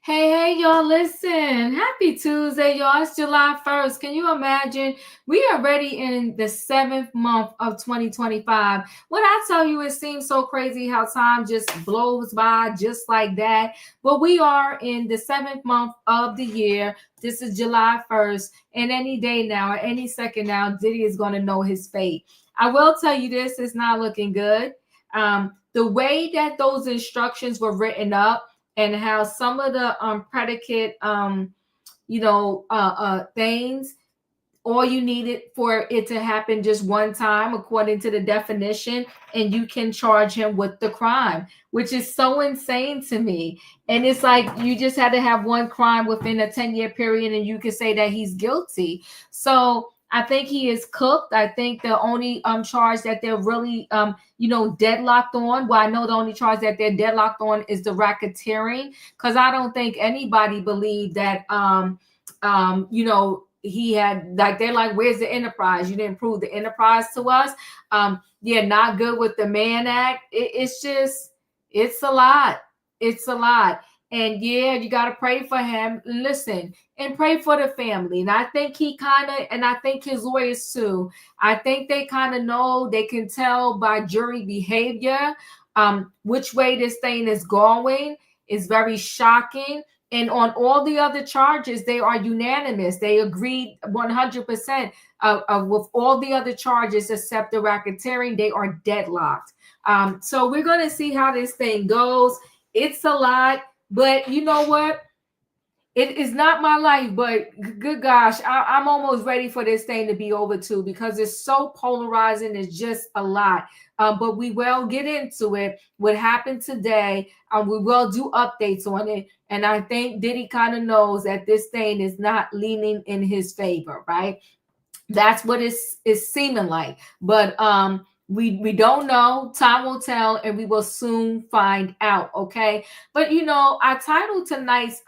Hey, y'all, listen. Happy Tuesday, y'all. It's July 1st. Can you imagine? We are already in the seventh month of 2025. When I tell you, it seems so crazy how time just blows by just like that. But we are in the seventh month of the year. This is July 1st. And any day now, or any second now, Diddy is going to know his fate. I will tell you this, it's not looking good. The way that those instructions were written up, and how some of the predicate things, all you needed for it to happen just one time according to the definition, and you can charge him with the crime, which is so insane to me. And it's like you just had to have one crime within a 10-year period and you could say that he's guilty. So I think he is cooked. I think the only charge that they're really deadlocked on, well, I know the only charge that they're deadlocked on is the racketeering, because I don't think anybody believed that he had, like, they're like, where's the enterprise? You didn't prove the enterprise to us. Yeah, not good with the Mann Act. It's a lot. It's a lot. And yeah, you got to pray for him. Listen, and pray for the family. And I think and I think his lawyers too, I think they kind of know, they can tell by jury behavior which way this thing is going. Is very shocking. And on all the other charges, they are unanimous. They agreed 100% with all the other charges except the racketeering. They are deadlocked. So we're going to see how this thing goes. It's a lot, but you know what? It is not my life, but good gosh, I'm almost ready for this thing to be over too, because it's so polarizing. It's just a lot. But we will get into it. What happened today, we will do updates on it. And I think Diddy kind of knows that this thing is not leaning in his favor, right? That's what it's seeming like. But we don't know. Time will tell, and we will soon find out. Okay. But I titled tonight's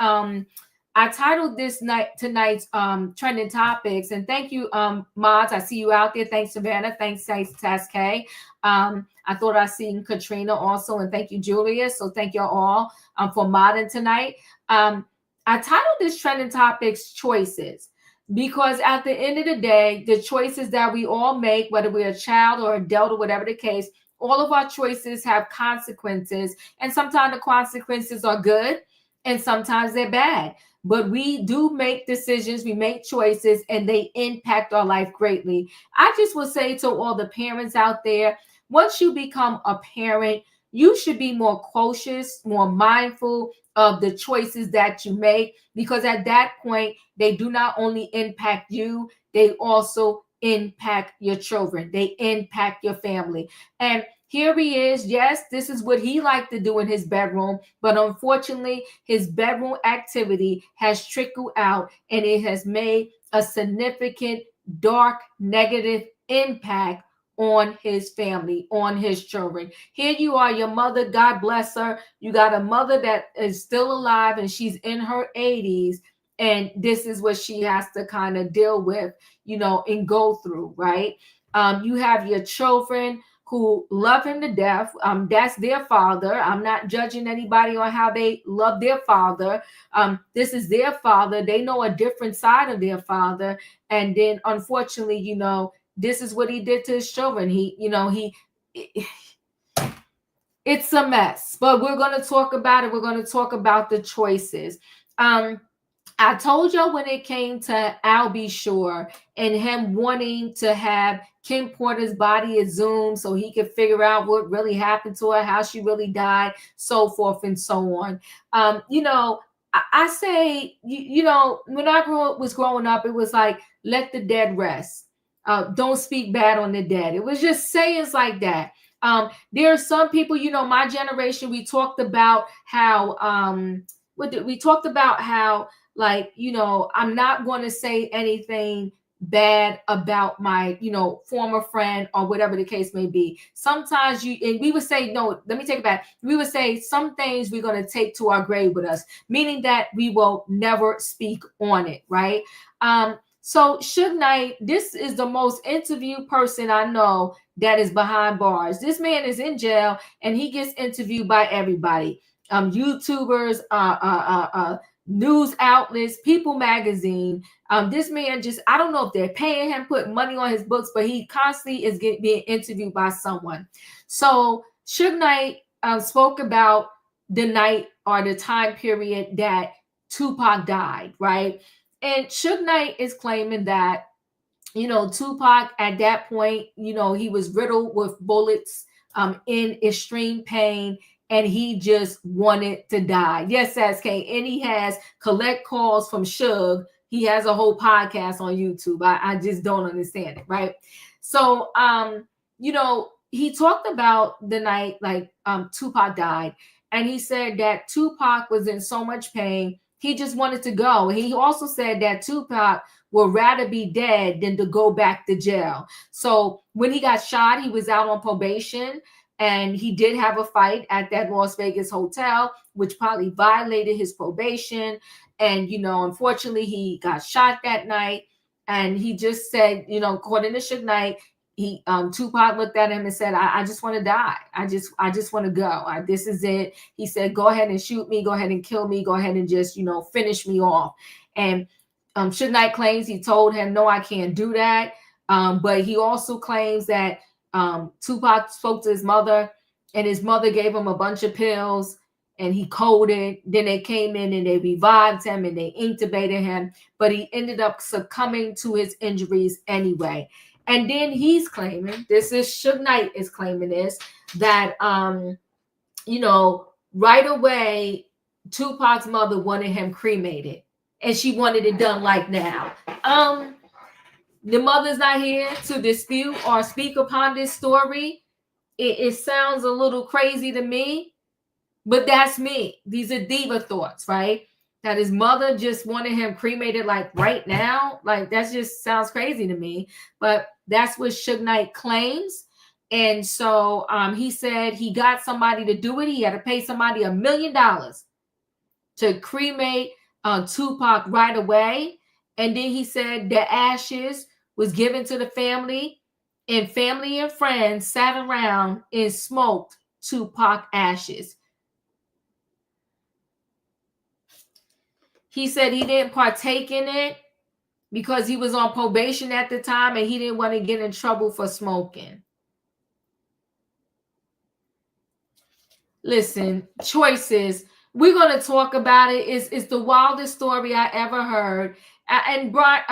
trending topics, and thank you, mods. I see you out there. Thanks, Savannah. Thanks, Task K. I thought I seen Katrina also, and thank you, Julia. So thank you all for modding tonight. I titled this trending topics choices, because at the end of the day, the choices that we all make, whether we're a child or adult or whatever the case, all of our choices have consequences, and sometimes the consequences are good and sometimes they're bad. But we do make decisions, we make choices, and they impact our life greatly. I just will say to all the parents out there, once you become a parent, you should be more cautious, more mindful of the choices that you make, because at that point, they do not only impact you, they also impact your children, they impact your family. And here he is. Yes, this is what he liked to do in his bedroom, but unfortunately, his bedroom activity has trickled out, and it has made a significant, dark, negative impact on his family, on his children. Here you are, your mother, God bless her. You got a mother that is still alive and she's in her 80s, and this is what she has to kind of deal with, and go through, right? You have your children who love him to death. That's their father. I'm not judging anybody on how they love their father. This is their father. They know a different side of their father. And then unfortunately, this is what he did to his children. It's a mess, but we're going to talk about it. We're going to talk about the choices. I told y'all when it came to Al B. Sure and him wanting to have Kim Porter's body exhumed so he could figure out what really happened to her, how she really died, so forth and so on. I say, when I was growing up, it was like, let the dead rest. Don't speak bad on the dead. It was just sayings like that. There are some people, my generation, we talked about how, we talked about how, like, I'm not going to say anything bad about my, former friend or whatever the case may be. Sometimes and we would say, no, let me take it back. We would say some things we're going to take to our grave with us, meaning that we will never speak on it, right? So Suge Knight, this is the most interviewed person I know that is behind bars. This man is in jail and he gets interviewed by everybody. YouTubers, news outlets, People Magazine. This man just, I don't know if they're paying him, putting money on his books, but he constantly is being interviewed by someone. So Suge Knight spoke about the night or the time period that Tupac died, right? And Suge Knight is claiming that, Tupac at that point, he was riddled with bullets, in extreme pain, and he just wanted to die. Yes, SK. And he has collect calls from Suge. He has a whole podcast on YouTube. I just don't understand it, right? So, he talked about the night like Tupac died, and he said that Tupac was in so much pain, he just wanted to go. He also said that Tupac would rather be dead than to go back to jail. So when he got shot, he was out on probation, and he did have a fight at that Las Vegas hotel, which probably violated his probation. And, unfortunately, he got shot that night. And he just said, according to Suge Knight, Tupac looked at him and said, I just want to die. I just want to go. This is it. He said, go ahead and shoot me. Go ahead and kill me. Go ahead and just, finish me off. And Suge Knight claims he told him, no, I can't do that. But he also claims that Tupac spoke to his mother, and his mother gave him a bunch of pills, and he coded. Then they came in and they revived him and they intubated him, but he ended up succumbing to his injuries anyway. And then he's claiming, this is Suge Knight is claiming this, that right away Tupac's mother wanted him cremated, and she wanted it done like now. The mother's not here to dispute or speak upon this story. It sounds a little crazy to me, but that's me. These are Diva thoughts, right? That his mother just wanted him cremated like right now. Like that just sounds crazy to me. But that's what Suge Knight claims. And so he said he got somebody to do it. He had to pay somebody $1 million to cremate Tupac right away. And then he said the ashes was given to the family, and family and friends sat around and smoked Tupac ashes. He said he didn't partake in it because he was on probation at the time and he didn't want to get in trouble for smoking. Listen, choices. We're going to talk about it. It's the wildest story I ever heard. And Brian,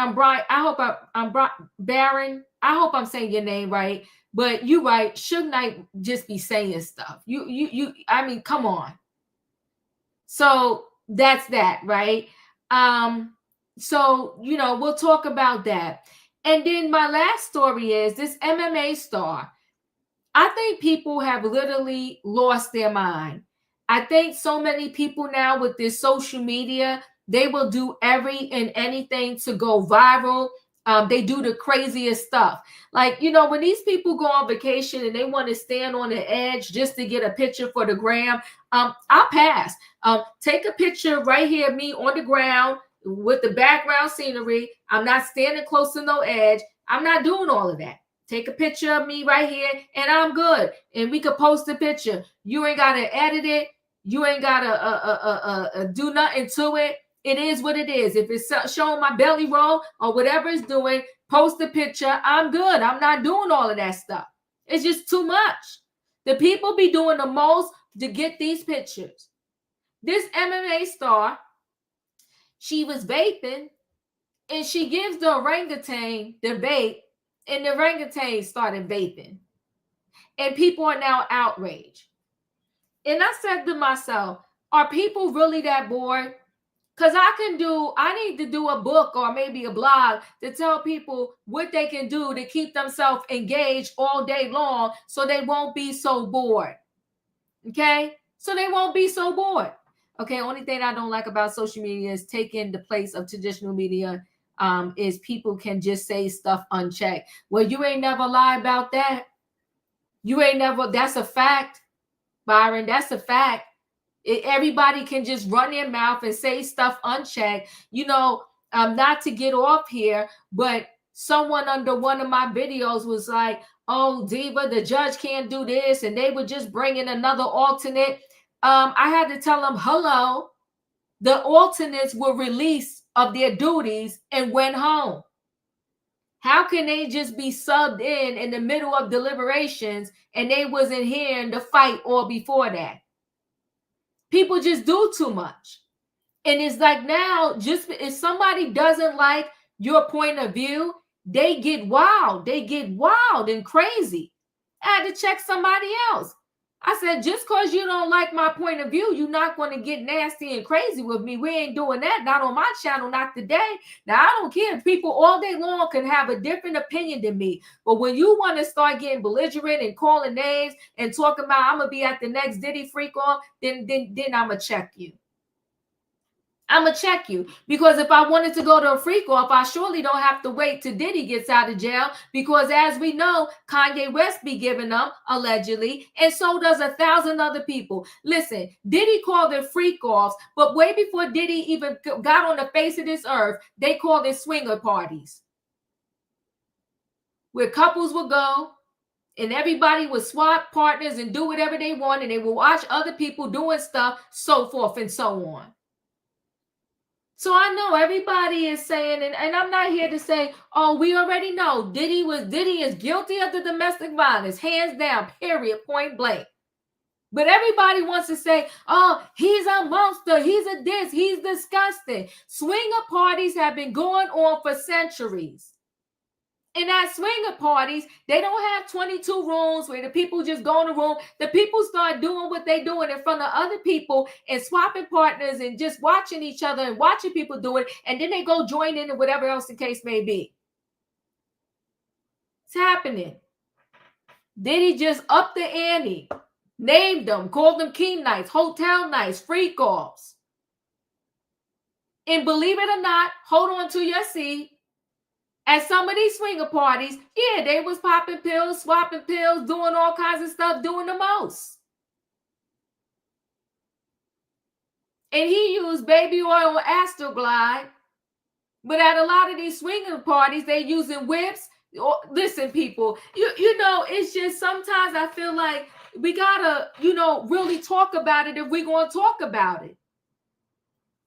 I hope I'm Baron. I hope I'm saying your name right. But you right. Suge Knight just be saying stuff. I mean, come on. So that's that, right? So we'll talk about that. And then my last story is this MMA star. I think people have literally lost their mind. I think so many people now with this social media, they will do every and anything to go viral. They do the craziest stuff. Like, when these people go on vacation and they want to stand on the edge just to get a picture for the gram, I'll pass. Take a picture right here, me on the ground with the background scenery. I'm not standing close to no edge. I'm not doing all of that. Take a picture of me right here and I'm good. And we could post a picture. You ain't got to edit it. You ain't got to do nothing to it. It is what it is. If it's showing my belly roll or whatever it's doing, post a picture. I'm good. I'm not doing all of that stuff. It's just too much. The people be doing the most to get these pictures. This MMA star, she was vaping and she gives the orangutan the vape, and the orangutan started vaping. And people are now outraged. And I said to myself, are people really that bored? Because I need to do a book or maybe a blog to tell people what they can do to keep themselves engaged all day long so they won't be so bored. Okay? So they won't be so bored. Okay, only thing I don't like about social media is taking the place of traditional media, is people can just say stuff unchecked. Well, you ain't never lie about that. That's a fact, Byron. That's a fact. Everybody can just run their mouth and say stuff unchecked. Not to get off here, but someone under one of my videos was like, oh, Diva, the judge can't do this. And they were just bringing another alternate. I had to tell them, hello, the alternates were released of their duties and went home. How can they just be subbed in the middle of deliberations and they wasn't here in the fight or before that? People just do too much. And it's like now, just if somebody doesn't like your point of view, they get wild. They get wild and crazy. I had to check somebody else. I said, just because you don't like my point of view, you're not going to get nasty and crazy with me. We ain't doing that. Not on my channel, not today. Now, I don't care. People all day long can have a different opinion than me. But when you want to start getting belligerent and calling names and talking about I'm going to be at the next Diddy freak off, then I'm going to check you. I'm going to check you, because if I wanted to go to a freak off, I surely don't have to wait till Diddy gets out of jail, because as we know, Kanye West be giving them allegedly, and so does 1,000 other people. Listen, Diddy called it freak offs, but way before Diddy even got on the face of this earth, they called it swinger parties, where couples would go and everybody would swap partners and do whatever they want, and they would watch other people doing stuff, so forth and so on. So I know everybody is saying, and I'm not here to say, oh, we already know Diddy is guilty of the domestic violence, hands down, period, point blank. But everybody wants to say, oh, he's a monster, he's a this, he's disgusting. Swinger parties have been going on for centuries. And at swinger parties, they don't have 22 rooms where the people just go in the room. The people start doing what they're doing in front of other people and swapping partners and just watching each other and watching people do it. And then they go join in and whatever else the case may be. It's happening. Diddy just upped the ante, named them, called them king nights, hotel nights, freak offs. And believe it or not, hold on to your seat. At some of these swinger parties, yeah, they was popping pills, swapping pills, doing all kinds of stuff, doing the most. And he used baby oil or Astroglide. But at a lot of these swinger parties, they using whips. Listen, people, you know, it's just sometimes I feel like we gotta, really talk about it if we're going to talk about it.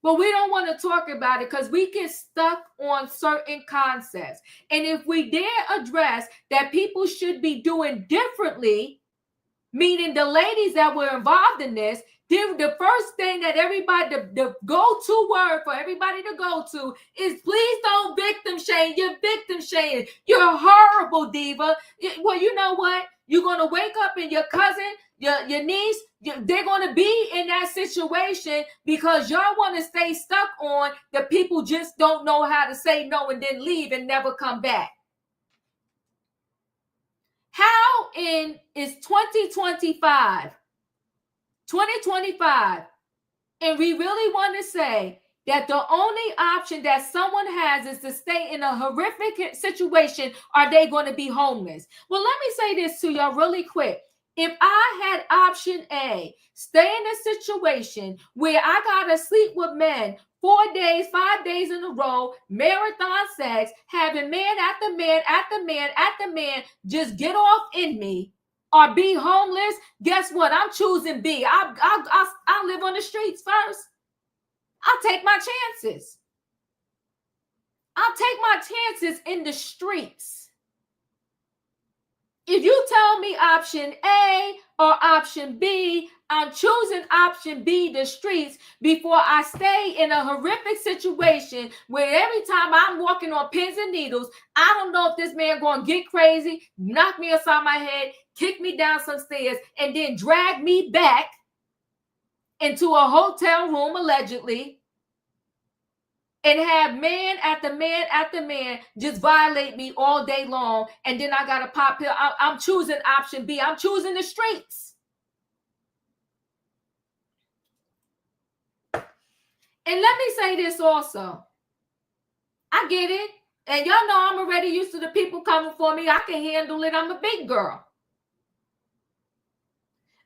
But we don't want to talk about it because we get stuck on certain concepts. And if we dare address that people should be doing differently, meaning the ladies that were involved in this, then the first thing that everybody, the go-to word for everybody to go to is, please don't victim shame. You're victim shaming. You're horrible, Diva. Well, you know what? You're going to wake up and your cousin, your niece, they're going to be in that situation because y'all want to stay stuck on the people just don't know how to say no and then leave and never come back. How is 2025, and we really want to say that the only option that someone has is to stay in a horrific situation, are they going to be homeless? Well, let me say this to y'all really quick. If I had option A, stay in a situation where I got to sleep with men 4 days, 5 days in a row, marathon sex, having man after man after man after man just get off in me, or be homeless, guess what? I'm choosing B. I'll live on the streets first. I'll take my chances. I'll take my chances in the streets. If you tell me option A or option B, I'm choosing option B, the streets, before I stay in a horrific situation where every time I'm walking on pins and needles, I don't know if this man going to get crazy, knock me upside my head, kick me down some stairs, and then drag me back into a hotel room, allegedly, and have man after man after man just violate me all day long, and then I got to pop pill. I'm choosing option B. I'm choosing the streets. And let me say this also. I get it. And y'all know I'm already used to the people coming for me. I can handle it. I'm a big girl.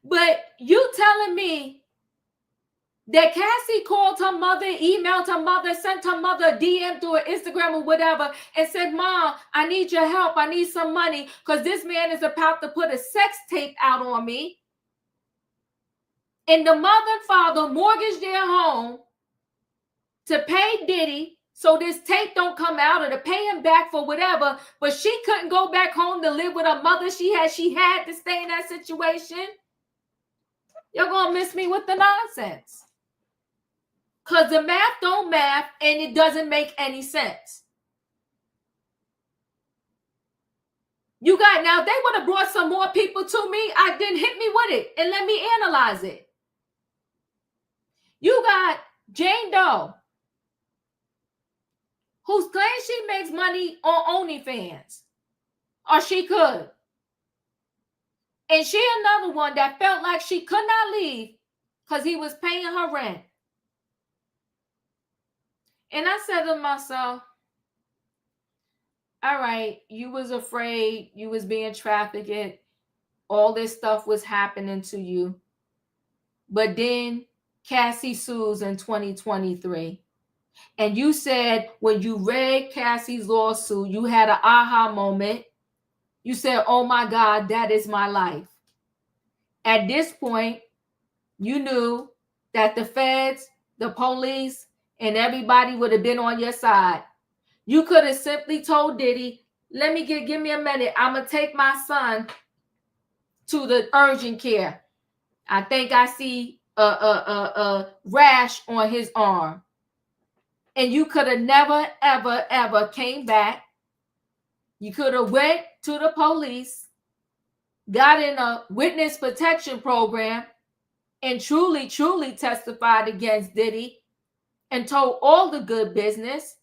But you telling me that Cassie called her mother, emailed her mother, sent her mother a DM through her Instagram or whatever, and said, Mom, I need your help. I need some money because this man is about to put a sex tape out on me. And the mother and father mortgaged their home to pay Diddy so this tape don't come out, or to pay him back for whatever, but she couldn't go back home to live with her mother. She had to stay in that situation. You're gonna miss me with the nonsense. Because the math don't math and it doesn't make any sense. You got, now if they would have brought some more people to me, I didn't hit me with it and let me analyze it. You got Jane Doe, who claims she makes money on OnlyFans, or she could. And she another one that felt like she could not leave because he was paying her rent. And I said to myself, all right, you was afraid, you was being trafficked, all this stuff was happening to you. But then Cassie sues in 2023. And you said when you read Cassie's lawsuit, you had an aha moment. You said, oh my God, that is my life. At this point, you knew that the feds, the police, and everybody would have been on your side. You could have simply told Diddy, let me give me a minute. I'm going to take my son to the urgent care. I think I see a rash on his arm. And you could have never, ever, ever came back. You could have went to the police, got in a witness protection program, and truly, truly testified against Diddy and told all the good business.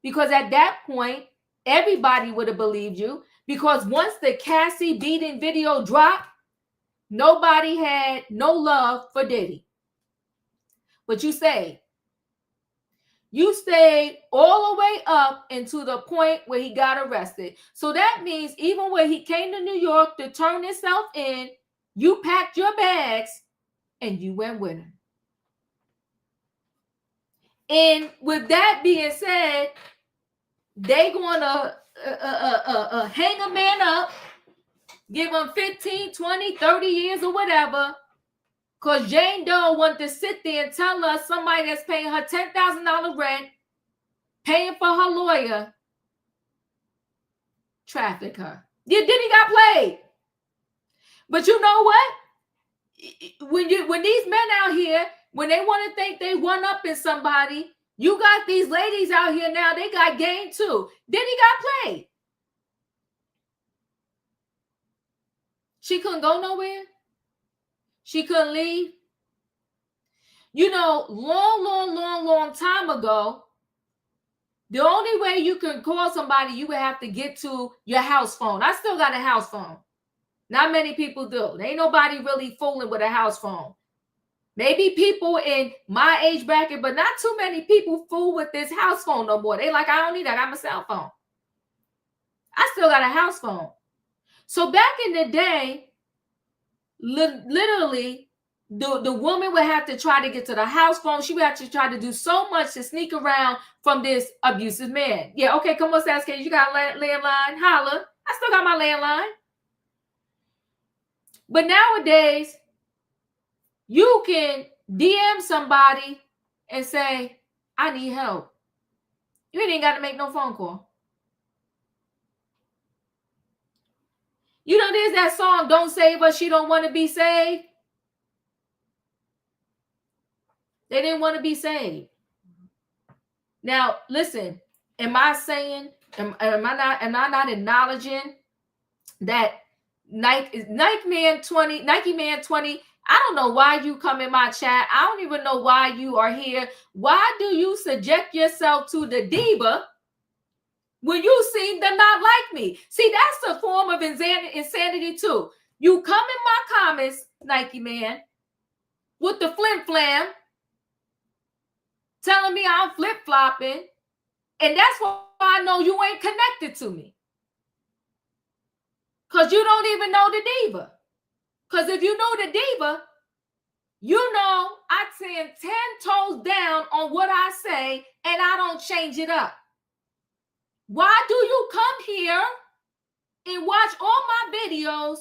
Because at that point, everybody would have believed you. Because once the Cassie beating video dropped, nobody had no love for Diddy. But you stayed. You stayed all the way up into the point where he got arrested. So that means even when he came to New York to turn himself in, you packed your bags and you went with him. And with that being said, they gonna hang a man up, give him 15, 20, 30 years or whatever, because Jane Doe wanted to sit there and tell us somebody that's paying her $10,000 rent, paying for her lawyer, traffic her. Yeah, Diddy got played. But you know what? When these men out here, when they want to think they one up in somebody, you got these ladies out here now, they got game too. Diddy got played. She couldn't go nowhere. She couldn't leave. You know, long time ago, the only way you can call somebody, you would have to get to your house phone. I still got a house phone. Not many people do. There ain't nobody really fooling with a house phone. Maybe people in my age bracket, but not too many people fool with this house phone no more. They like, I don't need that. I got my cell phone. I still got a house phone. So back in the day, literally, the woman would have to try to get to the house phone. She would have to try to do so much to sneak around from this abusive man. Yeah, okay, come on, Sasuke. You got a landline? Holla. I still got my landline. But nowadays, you can DM somebody and say, I need help. You ain't got to make no phone call. You know, there's that song, Don't Save Her, She Don't Want to Be Saved. They didn't want to be saved. Now, listen, am I saying, am I not acknowledging that Nike Man 20, I don't know why you come in my chat. I don't even know why you are here. Why do you subject yourself to the Diva when you seem to not like me? See, that's a form of insanity too. You come in my comments, Nike Man, with the flim-flam, telling me I'm flip-flopping, and that's why I know you ain't connected to me. Because you don't even know the Diva. Because if you know the Diva, you know I stand 10 toes down on what I say, and I don't change it up. Why do you come here and watch all my videos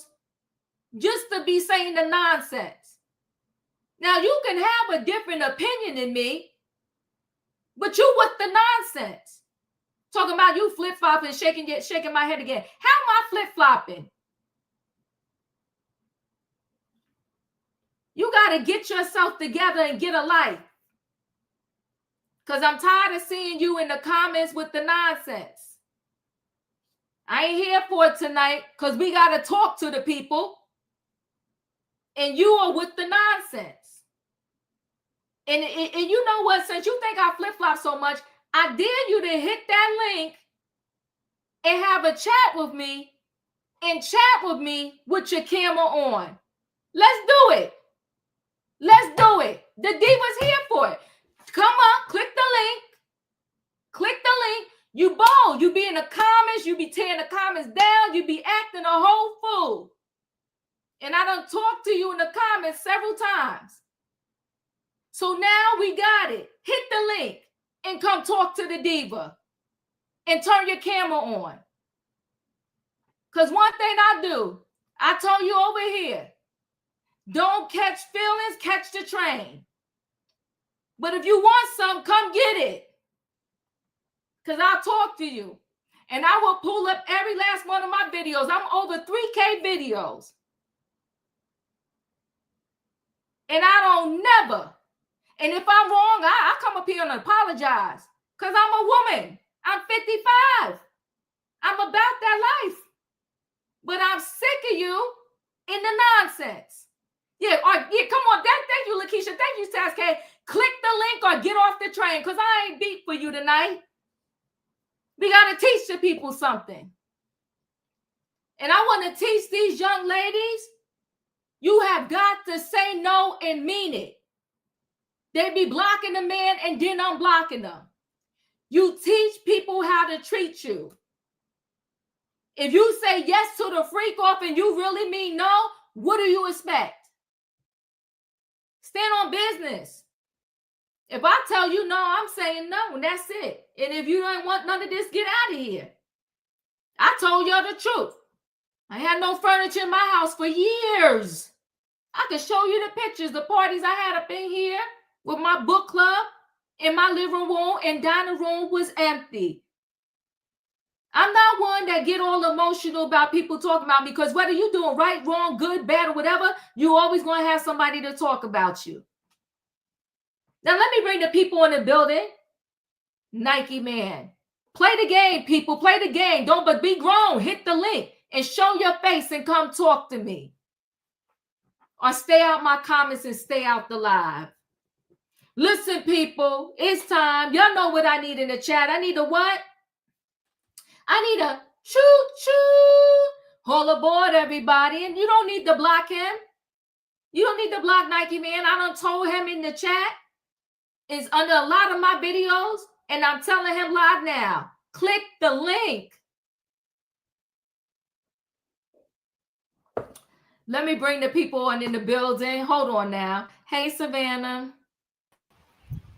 just to be saying the nonsense? Now, you can have a different opinion than me, but you with the nonsense. Talking about you flip-flopping, shaking my head again. How am I flip-flopping? You got to get yourself together and get a life. Because I'm tired of seeing you in the comments with the nonsense. I ain't here for it tonight because we got to talk to the people. And you are with the nonsense. And you know what? Since you think I flip-flop so much, I dare you to hit that link and have a chat with me and chat with me with your camera on. Let's do it. Let's do it. The Diva's here for it. Come on, click the link. Click the link. You bold. You be in the comments. You be tearing the comments down. You be acting a whole fool. And I done talked to you in the comments several times. So now we got it. Hit the link and come talk to the Diva. And turn your camera on. Because one thing I do, I told you over here, don't catch feelings, catch the train. But if you want some, come get it. Because I'll talk to you. And I will pull up every last one of my videos. I'm over 3K videos. And I don't never. And if I'm wrong, I come up here and apologize. Because I'm a woman. I'm 55. I'm about that life. But I'm sick of you in the nonsense. Yeah, come on. Thank you, Lakeisha. Thank you, Sasuke. Click the link or get off the train because I ain't beat for you tonight. We got to teach the people something. And I want to teach these young ladies, you have got to say no and mean it. They be blocking the man and then unblocking them. You teach people how to treat you. If you say yes to the freak off and you really mean no, what do you expect? Stand on business. If I tell you no, I'm saying no, and that's it. And if you don't want none of this, get out of here. I told y'all the truth. I had no furniture in my house for years. I can show you the pictures, the parties I had up in here with my book club in my living room and dining room was empty. I'm not one that get all emotional about people talking about me because whether you're doing right, wrong, good, bad, or whatever, you always going to have somebody to talk about you. Now, let me bring the people in the building. Nike man. Play the game, people. Play the game. But be grown. Hit the link and show your face and come talk to me. Or stay out my comments and stay out the live. Listen, people. It's time. Y'all know what I need in the chat. I need a what? I need a choo-choo. Hold aboard, everybody. And you don't need to block him. You don't need to block Nike man. I done told him in the chat. It's under a lot of my videos. And I'm telling him live now. Click the link. Let me bring the people in the building. Hold on now. Hey, Savannah.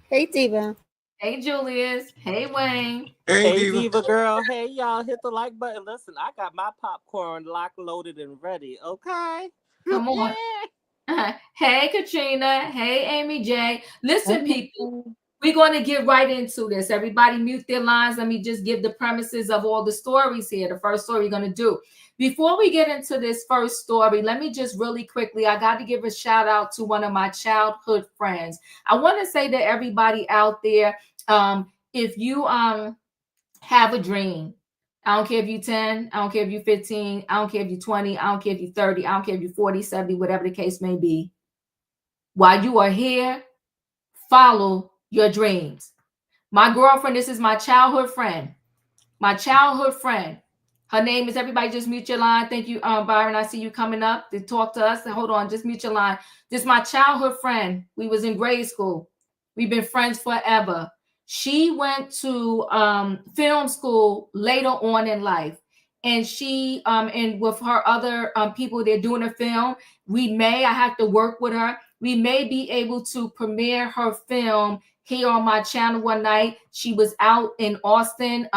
Hey, Diva. Hey, Julius. Hey, Wayne. Hey, Diva girl. Hey, y'all. Hit the like button. Listen, I got my popcorn locked, loaded, and ready. Okay? Come on. Hey, Katrina. Hey, Amy J. Listen, people. We're going to get right into this. Everybody mute their lines. Let me just give the premises of all the stories here. The first story we're going to do. Before we get into this first story, let me just really quickly, I got to give a shout out to one of my childhood friends. I want to say to everybody out there, if you have a dream, I don't care if you're 10, I don't care if you're 15, I don't care if you're 20, I don't care if you're 30, I don't care if you're 40, 70, whatever the case may be. While you are here, follow your dreams. My girlfriend, this is my childhood friend. My childhood friend. Her name is, everybody just mute your line. Thank you, Byron. I see you coming up to talk to us. Hold on, just mute your line. This is my childhood friend. We was in grade school. We've been friends forever. She went to film school later on in life. And she, and with her other people, they're doing a film. I have to work with her. We may be able to premiere her film here on my channel one night. She was out in Austin.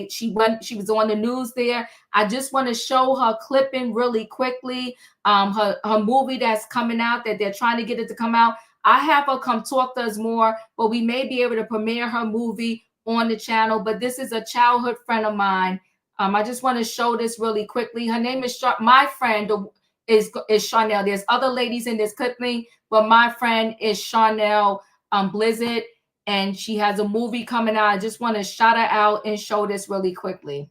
She was on the news there. I just want to show her clipping really quickly. Her movie that's coming out, that they're trying to get it to come out. I have her come talk to us more, but we may be able to premiere her movie on the channel. But this is a childhood friend of mine. I just want to show this really quickly. Her name is my friend is Chanel. There's other ladies in this clipping, but my friend is Chanel Blizzard, and she has a movie coming out. I just want to shout her out and show this really quickly.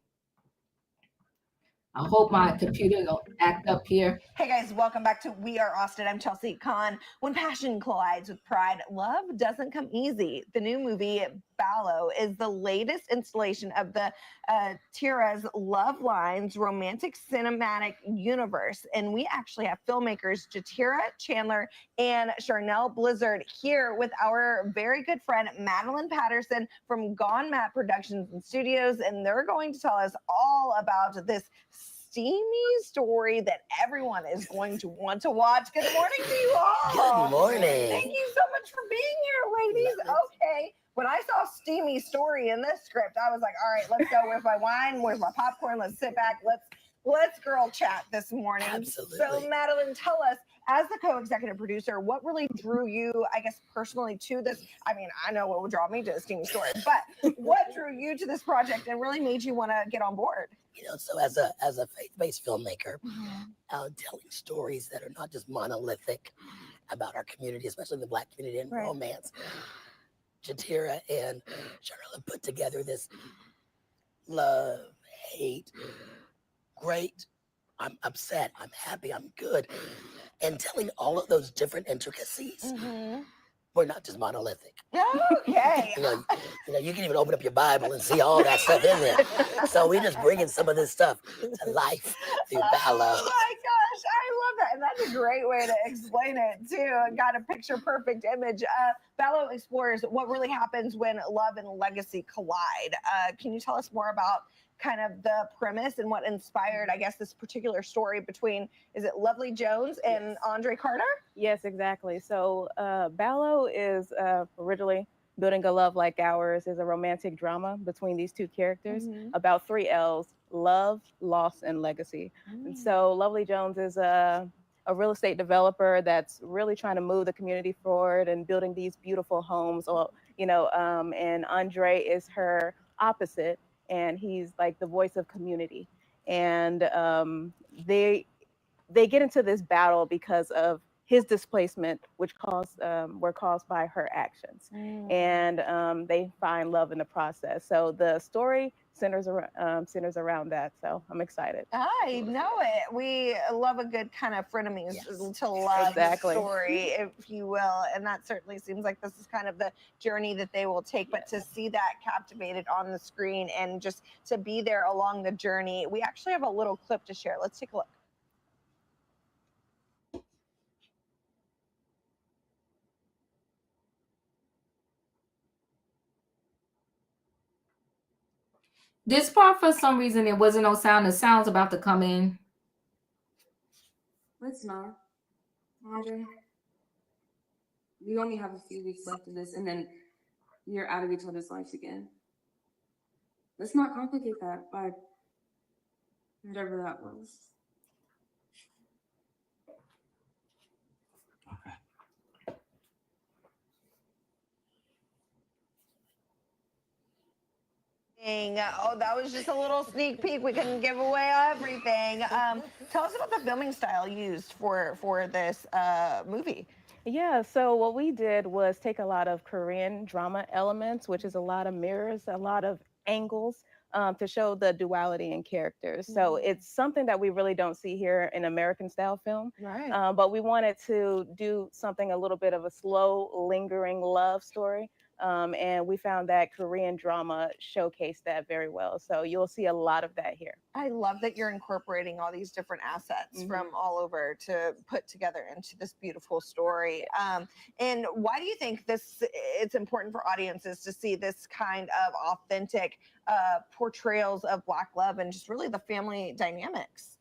I hope my computer don't act up here. Hey guys, welcome back to We Are Austin. I'm Chelsea Kahn. When passion collides with pride, love doesn't come easy. The new movie, Ballow, is the latest installation of the Tira's Love Lines romantic cinematic universe. And we actually have filmmakers Jatira Chandler and Charnel Blizzard here with our very good friend Madeline Patterson from Gone Matt Productions and Studios. And they're going to tell us all about this steamy story that everyone is going to want to watch. Good morning to you all. Good morning. Thank you so much for being here, ladies. Okay. When I saw steamy story in this script, I was like, all right, let's go. Where's my wine? Where's my popcorn? Let's sit back. Let's girl chat this morning. Absolutely. So Madeline, tell us, as the co-executive producer, what really drew you, I guess, personally to this? I mean, I know what would draw me to a steamy story, but what drew you to this project and really made you want to get on board? You know, so as a faith-based filmmaker, telling stories that are not just monolithic about our community, especially the Black community and romance, Jatira and Charlotte put together this love, hate, great, I'm upset, I'm happy, I'm good, and telling all of those different intricacies. We're not just monolithic. Okay. you know, you can even open up your Bible and see all that stuff in there. So we just bringing some of this stuff to life through Ballow. Oh my gosh, I love that. And that's a great way to explain it too. I got a picture perfect image. Ballow explores what really happens when love and legacy collide. Can you tell us more about kind of the premise and what inspired, I guess, this particular story between, is it Lovely Jones and Andre Carter? Yes, exactly. So Ballow is originally Building a Love Like Ours is a romantic drama between these two characters about 3 L's: love, loss, and legacy. And so Lovely Jones is a real estate developer that's really trying to move the community forward and building these beautiful homes. Or, and Andre is her opposite, and he's like the voice of community. And they get into this battle because of his displacement, which were caused by her actions. And they find love in the process. So the story centers around that. So I'm excited. I know it. We love a good kind of frenemies to love story, if you will. And that certainly seems like this is kind of the journey that they will take. But to see that captivated on the screen and just to be there along the journey, we actually have a little clip to share. Let's take a look. This part, for some reason, there wasn't no sound. The sound's about to come in. Let's not. Andre, we only have a few weeks left of this, and then you're out of each other's lives again. Let's not complicate that by whatever that was. Oh, that was just a little sneak peek. We couldn't give away everything. Tell us about the filming style used for this movie. Yeah, so what we did was take a lot of Korean drama elements, which is a lot of mirrors, a lot of angles, to show the duality in characters. So it's something that we really don't see here in American style film. Right. But we wanted to do something a little bit of a slow, lingering love story. And we found that Korean drama showcased that very well. So you'll see a lot of that here. I love that you're incorporating all these different assets from all over to put together into this beautiful story. And why do you think it's important for audiences to see this kind of authentic portrayals of Black love and just really the family dynamics?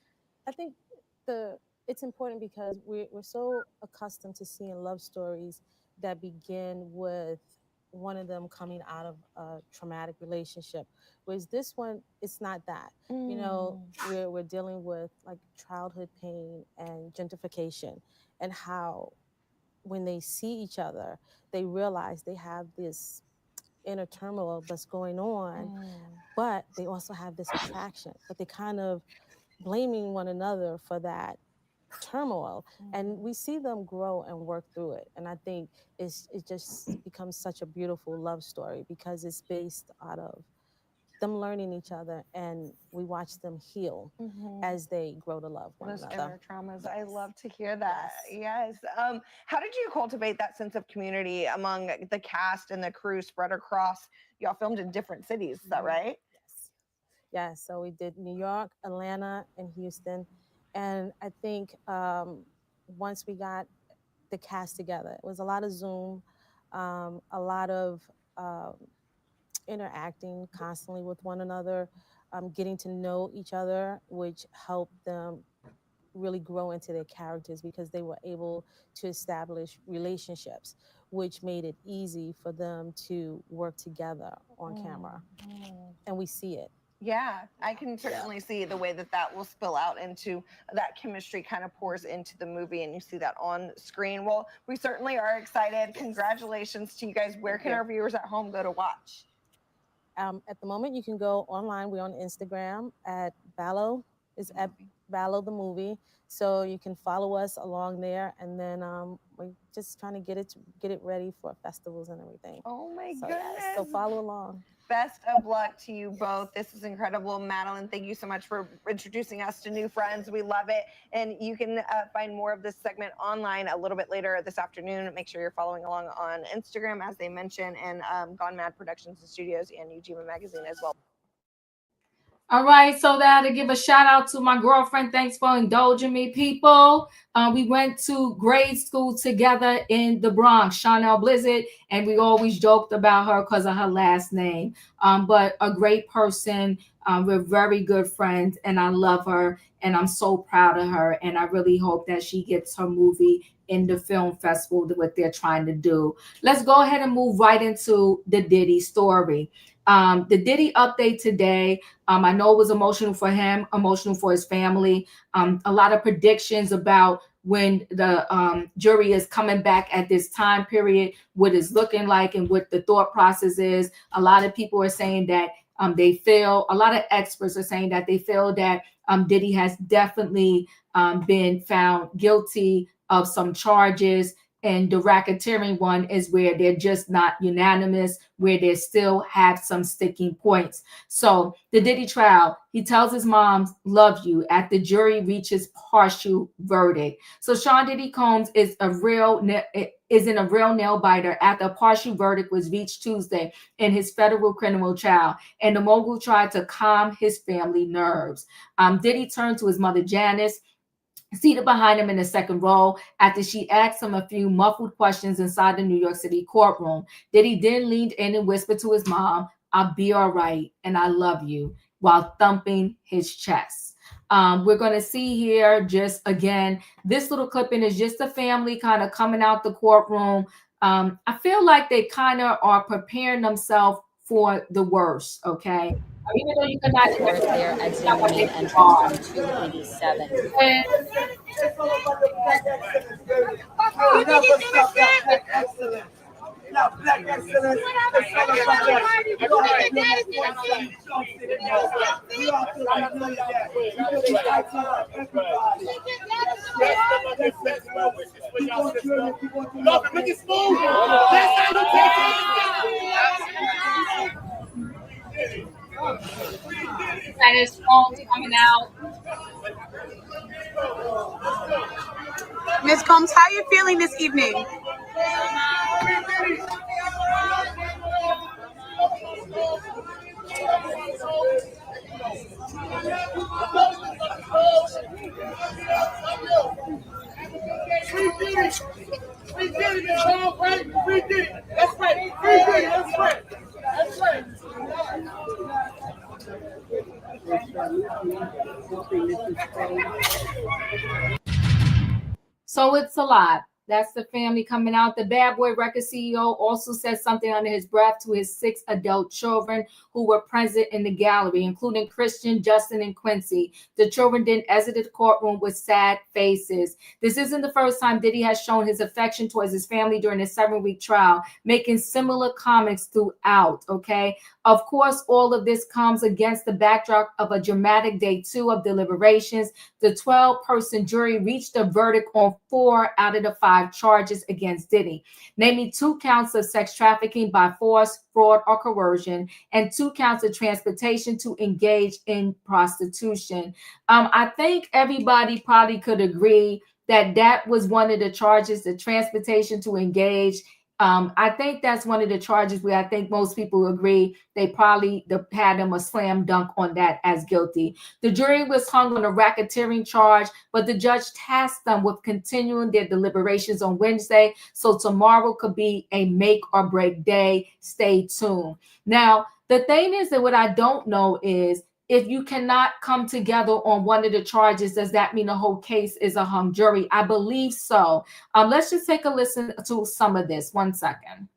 I think it's important because we're so accustomed to seeing love stories that begin with one of them coming out of a traumatic relationship. Whereas this one, it's not that. You know, we're dealing with like childhood pain and gentrification, and how when they see each other, they realize they have this inner turmoil that's going on, but they also have this attraction, but they kind of blaming one another for that turmoil, and we see them grow and work through it. And I think it just becomes such a beautiful love story because it's based out of them learning each other, and we watch them heal as they grow to love one another. Inner traumas. I love to hear that. Yes. How did you cultivate that sense of community among the cast and the crew spread across? Y'all filmed in different cities, is that right? Yes. Yeah. So we did New York, Atlanta, and Houston, and I think once we got the cast together, it was a lot of Zoom, a lot of interacting constantly with one another, getting to know each other, which helped them really grow into their characters because they were able to establish relationships, which made it easy for them to work together on camera. And we see it. Yeah, I can certainly see the way that that will spill out into that chemistry kind of pours into the movie, and you see that on screen. Well, we certainly are excited. Congratulations to you guys. Where can our viewers at home go to watch? At the moment, you can go online. We're on Instagram at Ballow. It's at Ballow the movie. So you can follow us along there, and then we're just trying to get it ready for festivals and everything. Oh my goodness! Yeah, so follow along. Best of luck to you both. This is incredible. Madeline, thank you so much for introducing us to new friends. We love it. And you can find more of this segment online a little bit later this afternoon. Make sure you're following along on Instagram, as they mentioned, and Gone Mad Productions and Studios and Ujima Magazine as well. All right, so that to give a shout out to my girlfriend. Thanks for indulging me, people. We went to grade school together in the Bronx, Chanel Blizzard, and we always joked about her because of her last name. But a great person. We're very good friends, and I love her, and I'm so proud of her. And I really hope that she gets her movie in the film festival, what they're trying to do. Let's go ahead and move right into the Diddy story. The Diddy update today, I know it was emotional for him, emotional for his family. A lot of predictions about when the jury is coming back at this time period, what it's looking like and what the thought process is. A lot of people are saying that they feel, a lot of experts are saying that they feel that Diddy has definitely been found guilty of some charges. And the racketeering one is where they're just not unanimous, where they still have some sticking points. So the Diddy trial, he tells his mom, love you, at the jury reaches partial verdict. So Sean Diddy Combs is in a real nail biter after a partial verdict was reached Tuesday in his federal criminal trial. And the mogul tried to calm his family nerves. Diddy turned to his mother, Janice, seated behind him in the second row, after she asked him a few muffled questions inside the New York City courtroom. Diddy then leaned in and whispered to his mom, I'll be all right, and I love you, while thumping his chest. We're going to see here just, again, this little clipping is just the family kind of coming out the courtroom. I feel like they kind of are preparing themselves for the worst, okay? Even though you cannot Of course, they are exiting the main entrance on 287. Black excellence. And his phone's coming out. Ms. Combs, how are you feeling this evening? We did it. We did it. It's all right. We did it. That's right. We did it. That's right. That's right. So it's a lot. That's the family coming out. The Bad Boy Record CEO also said something under his breath to his 6 adult children who were present in the gallery, including Christian, Justin, and Quincy. The children then exited the courtroom with sad faces. This isn't the first time Diddy has shown his affection towards his family during a 7-week trial, making similar comments throughout, okay? Of course, all of this comes against the backdrop of a dramatic day 2 of deliberations. The 12-person jury reached a verdict on 4 out of the 5 charges against Diddy, namely 2 counts of sex trafficking by force, fraud, or coercion, and 2 counts of transportation to engage in prostitution. I think everybody probably could agree that that was one of the charges, the transportation to engage. I think that's one of the charges where I think most people agree they probably had them a slam dunk on that as guilty. The jury was hung on a racketeering charge, but the judge tasked them with continuing their deliberations on Wednesday, so tomorrow could be a make or break day. Stay tuned. Now, the thing is that what I don't know is, if you cannot come together on one of the charges, does that mean the whole case is a hung jury? I believe so. Let's just take a listen to some of this. 1 second.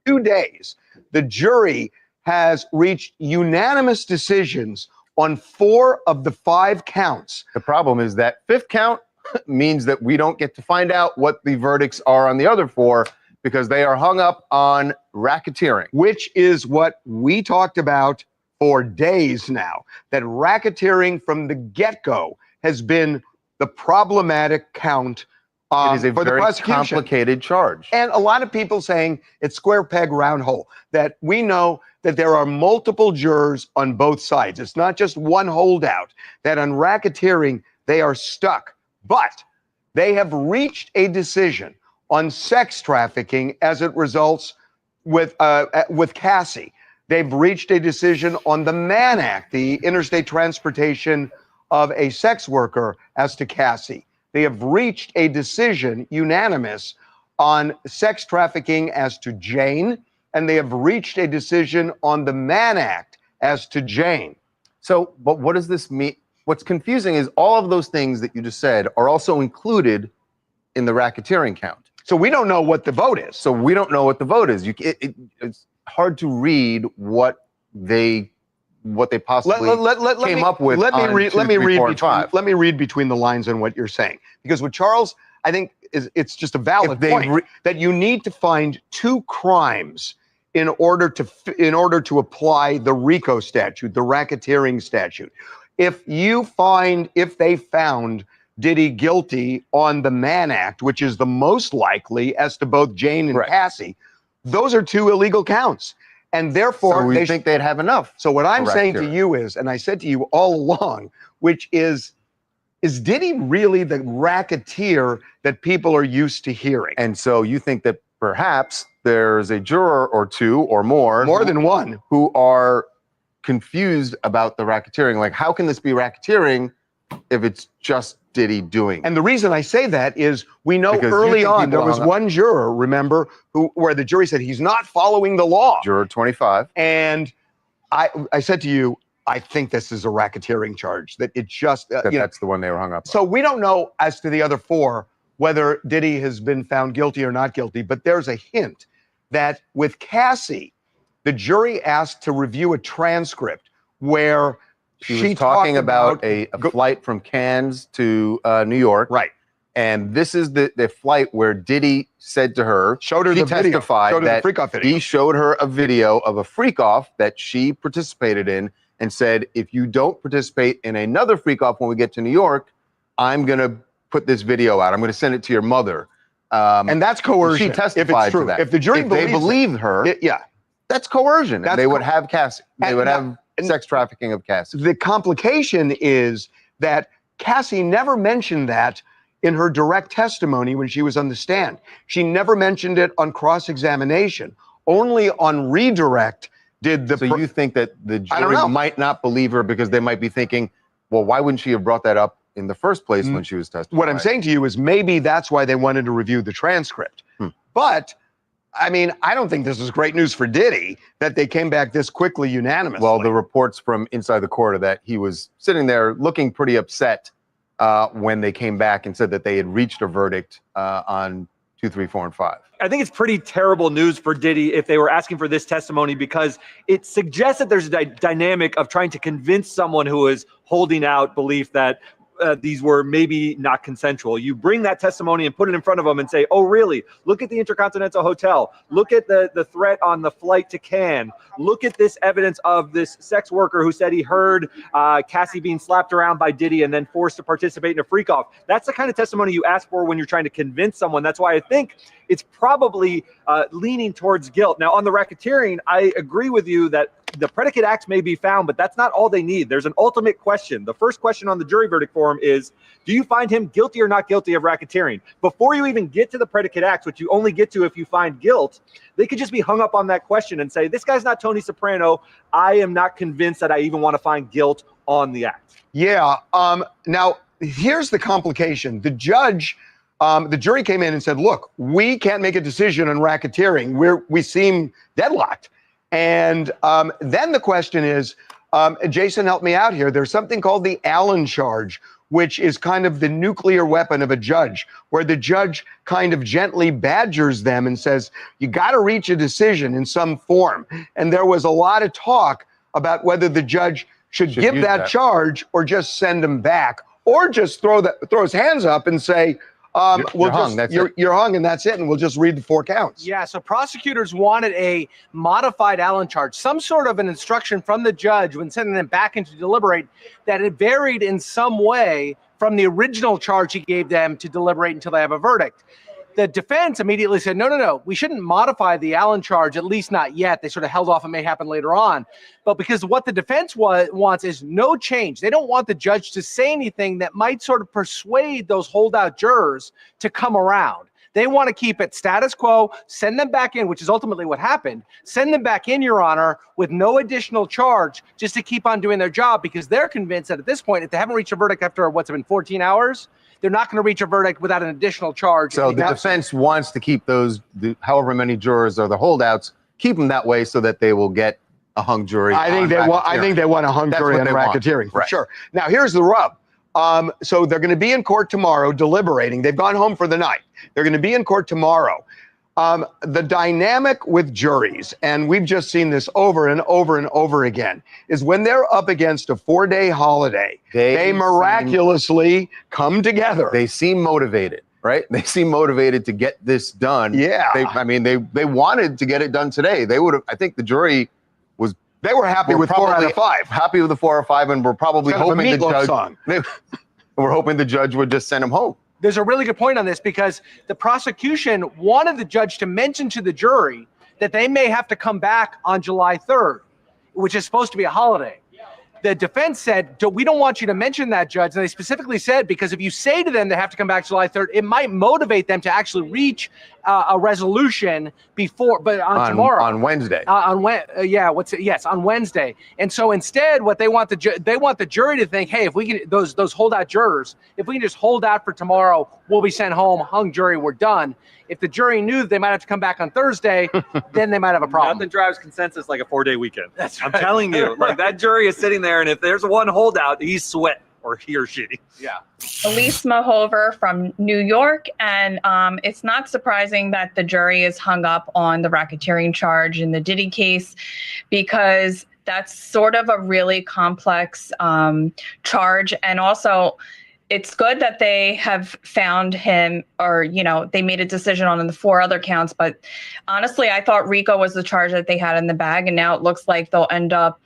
2 days, the jury has reached unanimous decisions on 4 of the 5 counts. The problem is that 5th count means that we don't get to find out what the verdicts are on the other 4 because they are hung up on racketeering. Which is what we talked about for days now, that racketeering from the get-go has been the problematic count it is a for very the prosecution. Complicated charge. And a lot of people saying it's square peg, round hole, that we know that there are multiple jurors on both sides. It's not just one holdout, that on racketeering, they are stuck. But they have reached a decision on sex trafficking as it results with Cassie. They've reached a decision on the Mann Act, the interstate transportation of a sex worker, as to Cassie. They have reached a decision, unanimous, on sex trafficking as to Jane, and they have reached a decision on the Mann Act as to Jane. So, but what does this mean? What's confusing is all of those things that you just said are also included in the racketeering count. So we don't know what the vote is. So we don't know what the vote is. It's hard to read what they possibly came up with. Let me read between the lines on what you're saying, because with Charles, I think it's just a valid point that you need to find 2 crimes in order to apply the RICO statute, the racketeering statute. If they found Diddy guilty on the Mann Act, which is the most likely as to both Jane and Cassie, those are 2 illegal counts. And therefore, we think they'd have enough. So what I'm saying to you is, and I said to you all along, which is Diddy really the racketeer that people are used to hearing? And so you think that perhaps there's a juror or 2 or more than one, who are confused about the racketeering. Like, how can this be racketeering if it's just Diddy doing it? And the reason I say that is we know early on there was one juror, remember, where the jury said he's not following the law. Juror 25. And I said to you, I think this is a racketeering charge, that it just... that's the one they were hung up on. So we don't know as to the other 4 whether Diddy has been found guilty or not guilty, but there's a hint that with Cassie, the jury asked to review a transcript where she was talking about a flight from Cannes to New York. Right. And this is the flight where Diddy said to her, showed her the video, showed her the freak-off video. He showed her a video of a freak-off that she participated in and said, if you don't participate in another freak-off when we get to New York, I'm going to put this video out. I'm going to send it to your mother. And that's coercion. She testified to that. If the jury believed her, that's coercion. They would have Cassie. They would have sex trafficking of Cassie. The complication is that Cassie never mentioned that in her direct testimony when she was on the stand. She never mentioned it on cross-examination. Only on redirect did the... So you think that the jury might not believe her because they might be thinking, well, why wouldn't she have brought that up in the first place when she was testifying? What I'm saying to you is maybe that's why they wanted to review the transcript. But I mean, I don't think this is great news for Diddy that they came back this quickly unanimously. Well, the reports from inside the court are that he was sitting there looking pretty upset when they came back and said that they had reached a verdict on 2, 3, 4, and 5. I think it's pretty terrible news for Diddy if they were asking for this testimony, because it suggests that there's a dynamic of trying to convince someone who is holding out belief that these were maybe not consensual. You bring that testimony and put it in front of them and say, oh, really? Look at the Intercontinental Hotel. Look at the threat on the flight to Cannes. Look at this evidence of this sex worker who said he heard Cassie being slapped around by Diddy and then forced to participate in a freak-off. That's the kind of testimony you ask for when you're trying to convince someone. That's why I think it's probably leaning towards guilt. Now, on the racketeering, I agree with you that the predicate acts may be found, but that's not all they need. There's an ultimate question. The first question on the jury verdict form is, do you find him guilty or not guilty of racketeering? Before you even get to the predicate acts, which you only get to if you find guilt, they could just be hung up on that question and say, this guy's not Tony Soprano. I am not convinced that I even want to find guilt on the act. Yeah. Now, here's the complication. The jury came in and said, look, we can't make a decision on racketeering. We seem deadlocked. And then the question is, Jason, help me out here. There's something called the Allen charge, which is kind of the nuclear weapon of a judge, where the judge kind of gently badgers them and says, you got to reach a decision in some form. And there was a lot of talk about whether the judge should give that charge or just send him back, or just throw his hands up and say, you're hung and that's it, and we'll just read the 4 counts. Yeah, so prosecutors wanted a modified Allen charge, some sort of an instruction from the judge when sending them back in to deliberate that it varied in some way from the original charge he gave them to deliberate until they have a verdict. The defense immediately said, no, we shouldn't modify the Allen charge, at least not yet. They sort of held off. It may happen later on. But because what the defense wants is no change. They don't want the judge to say anything that might sort of persuade those holdout jurors to come around. They want to keep it status quo, send them back in, which is ultimately what happened. Send them back in, Your Honor, with no additional charge, just to keep on doing their job, because they're convinced that at this point, if they haven't reached a verdict after, what's it been, 14 hours, they're not going to reach a verdict without an additional charge. So the defense wants to keep however many jurors are the holdouts, keep them that way so that they will get a hung jury. I think they want a hung jury on racketeering, for sure. Now, here's the rub. So they're going to be in court tomorrow deliberating. They've gone home for the night. They're going to be in court tomorrow. The dynamic with juries, and we've just seen this over and over and over again, is when they're up against a 4-day holiday, they miraculously come together. They seem motivated, right? They seem motivated to get this done. Yeah. They wanted to get it done today. They would have, I think the jury was. They were happy with 4 out of 5. Happy with the 4 or 5, and we're probably hoping the judge. We're hoping the judge would just send them home. There's a really good point on this, because the prosecution wanted the judge to mention to the jury that they may have to come back on July 3rd, which is supposed to be a holiday. The defense said, we don't want you to mention that, Judge. And they specifically said, because if you say to them they have to come back July 3rd, it might motivate them to actually reach a resolution tomorrow. On Wednesday. On Wednesday. And so instead, what they want the jury to think, hey, if we can, those holdout jurors, if we can just hold out for tomorrow, we'll be sent home, hung jury, we're done. If the jury knew that they might have to come back on Thursday, then they might have a problem. Nothing drives consensus like a 4-day weekend. That's right. I'm telling you, like that jury is sitting there, and if there's one holdout, he's sweating, or he or she. Yeah. Elise Mahover from New York, and it's not surprising that the jury is hung up on the racketeering charge in the Diddy case, because that's sort of a really complex charge, and also it's good that they have found him, or, they made a decision on the 4 other counts. But honestly, I thought RICO was the charge that they had in the bag. And now it looks like they'll end up,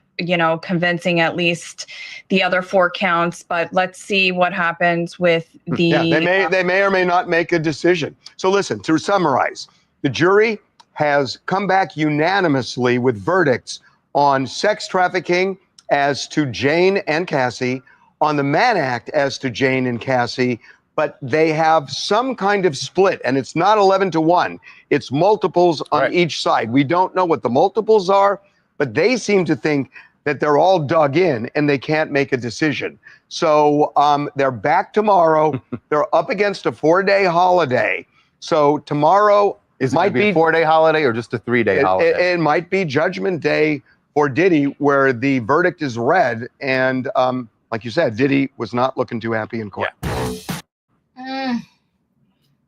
convincing at least the other 4 counts. But let's see what happens with the... Yeah, they may or may not make a decision. So listen, to summarize, the jury has come back unanimously with verdicts on sex trafficking as to Jane and Cassie, on the Mann Act as to Jane and Cassie, but they have some kind of split, and it's not 11-1. It's multiples on each side. We don't know what the multiples are, but they seem to think that they're all dug in and they can't make a decision. So they're back tomorrow. They're up against a 4-day holiday. So tomorrow might be a 4-day holiday or just a 3-day holiday? It might be Judgment Day for Diddy, where the verdict is read, and like you said, Diddy was not looking too happy in court. Yeah.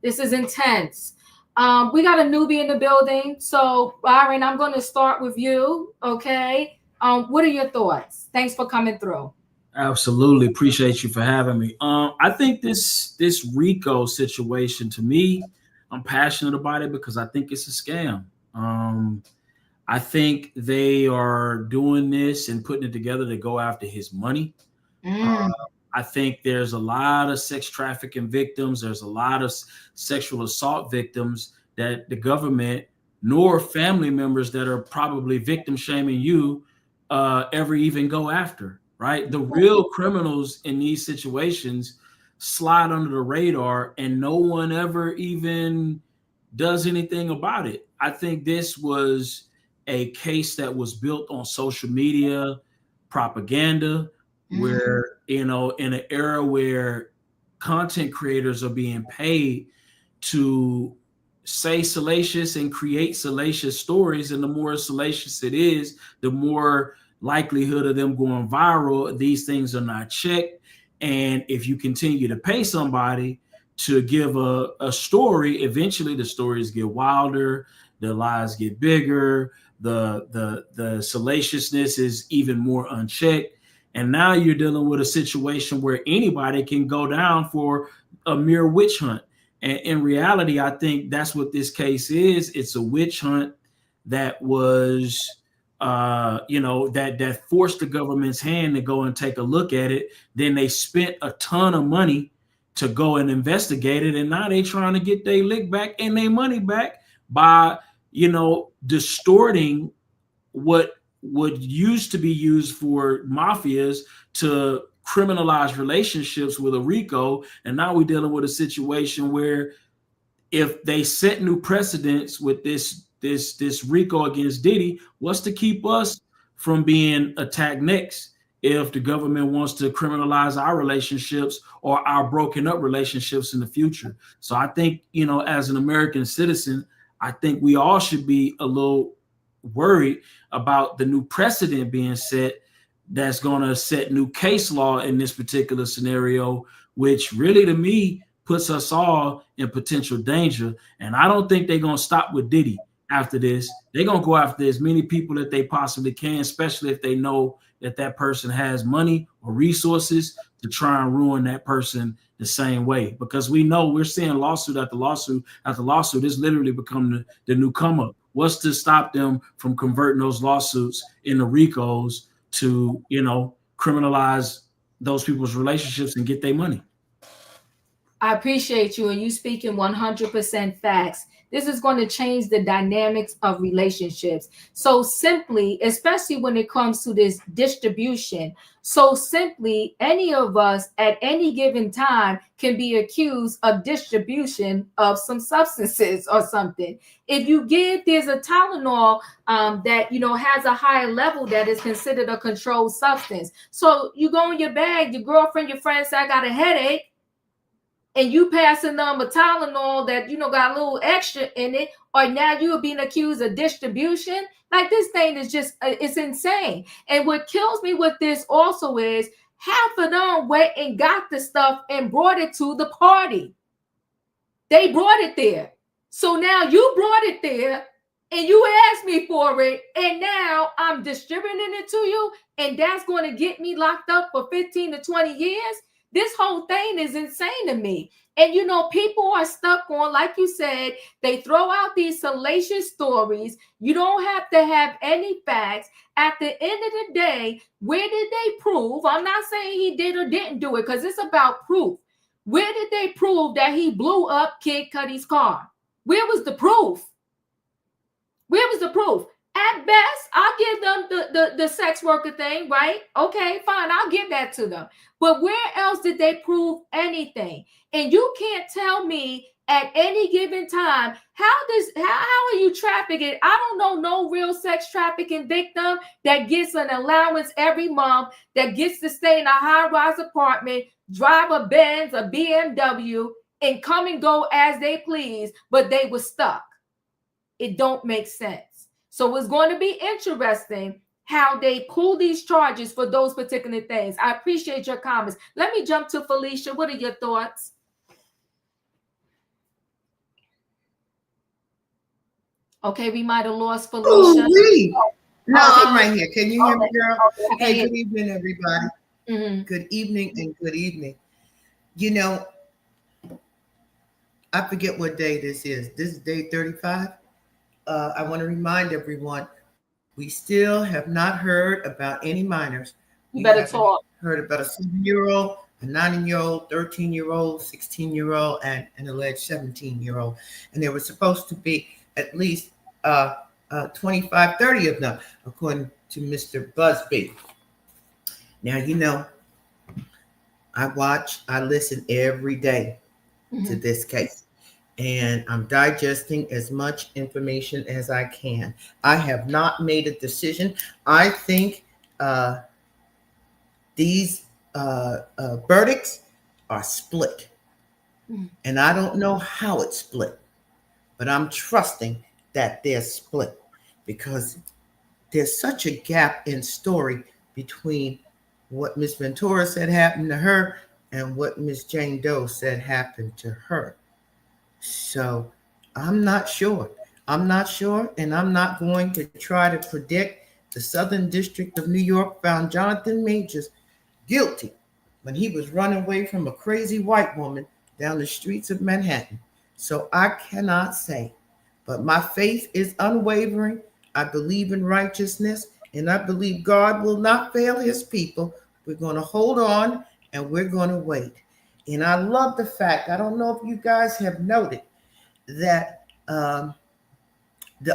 This is intense. We got a newbie in the building. So, Byron, I'm going to start with you. Okay. What are your thoughts? Thanks for coming through. Absolutely. Appreciate you for having me. I think this RICO situation, to me, I'm passionate about it because I think it's a scam. I think they are doing this and putting it together to go after his money. I think there's a lot of sex trafficking victims. There's a lot of sexual assault victims that the government nor family members that are probably victim shaming you ever even go after, right? The real criminals in these situations slide under the radar and no one ever even does anything about it. I think this was a case that was built on social media propaganda, where, you know, in an era where content creators are being paid to say salacious and create salacious stories, and the more salacious it is, the more likelihood of them going viral. These things are not checked, and if you continue to pay somebody to give a story, eventually the stories get wilder, the lies get bigger, the salaciousness is even more unchecked. And now you're dealing with a situation where anybody can go down for a mere witch hunt. And in reality, I think that's what this case is. It's a witch hunt that was, that forced the government's hand to go and take a look at it. Then they spent a ton of money to go and investigate it. And now they're trying to get their lick back and their money back by, distorting what would used to be used for mafias to criminalize relationships with a RICO. And now we're dealing with a situation where if they set new precedents with this RICO against Diddy, what's to keep us from being attacked next if the government wants to criminalize our relationships or our broken up relationships in the future? So I think, as an American citizen, I think we all should be a little worried about the new precedent being set that's going to set new case law in this particular scenario, which really, to me, puts us all in potential danger. And I don't think they're going to stop with Diddy after this. They're going to go after as many people that they possibly can, especially if they know that that person has money or resources to try and ruin that person the same way. Because we know we're seeing lawsuit after lawsuit after lawsuit. It's literally become the new come up. What's to stop them from converting those lawsuits into RICOs to, criminalize those people's relationships and get their money? I appreciate you, and you speaking 100% facts. This is going to change the dynamics of relationships. So simply, especially when it comes to this distribution, so simply, any of us at any given time can be accused of distribution of some substances or something. If you there's a Tylenol that, has a higher level that is considered a controlled substance. So you go in your bag, your girlfriend, your friend say, I got a headache, and you passing them a Tylenol that, got a little extra in it, or now you are being accused of distribution. Like, this thing is just, it's insane. And what kills me with this also is half of them went and got the stuff and brought it to the party. They brought it there. So now you brought it there and you asked me for it, and now I'm distributing it to you, and that's going to get me locked up for 15 to 20 years. This whole thing is insane to me. And, people are stuck on, like you said, they throw out these salacious stories. You don't have to have any facts. At the end of the day, where did they prove? I'm not saying he did or didn't do it, because it's about proof. Where did they prove that he blew up Kid Cudi's car? Where was the proof? Where was the proof? At best, I'll give them the sex worker thing, right? Okay, fine, I'll give that to them. But where else did they prove anything? And you can't tell me at any given time, how are you trafficking? I don't know no real sex trafficking victim that gets an allowance every month, that gets to stay in a high-rise apartment, drive a Benz, a BMW, and come and go as they please, but they were stuck. It don't make sense. So it's going to be interesting how they pull these charges for those particular things. I appreciate your comments. Let me jump to Felicia. What are your thoughts? Okay, we might have lost Felicia. No, Okay. I'm right here. Can you hear me, girl? Okay. Hey, good evening, everybody. Good evening and good evening. You know, I forget what day this is. This is day 35. I want to remind everyone, we still have not heard about any minors. You better talk. Heard about a 7-year-old, a 9-year-old, 13-year-old, 16-year-old, and an alleged 17-year-old. And there were supposed to be at least 25, 30 of them, according to Mr. Busby. Now, you know, I listen every day to this case, and I'm digesting as much information as I can. I have not made a decision. I think these verdicts are split, and I don't know how it's split, but I'm trusting that they're split because there's such a gap in story between what Miss Ventura said happened to her and what Miss Jane Doe said happened to her. So I'm not sure. And I'm not going to try to predict. The Southern District of New York found Jonathan Majors guilty when he was running away from a crazy white woman down the streets of Manhattan. So I cannot say, but my faith is unwavering. I believe in righteousness, and I believe God will not fail his people. We're going to hold on, and we're going to wait. And I love the fact, I don't know if you guys have noted, that the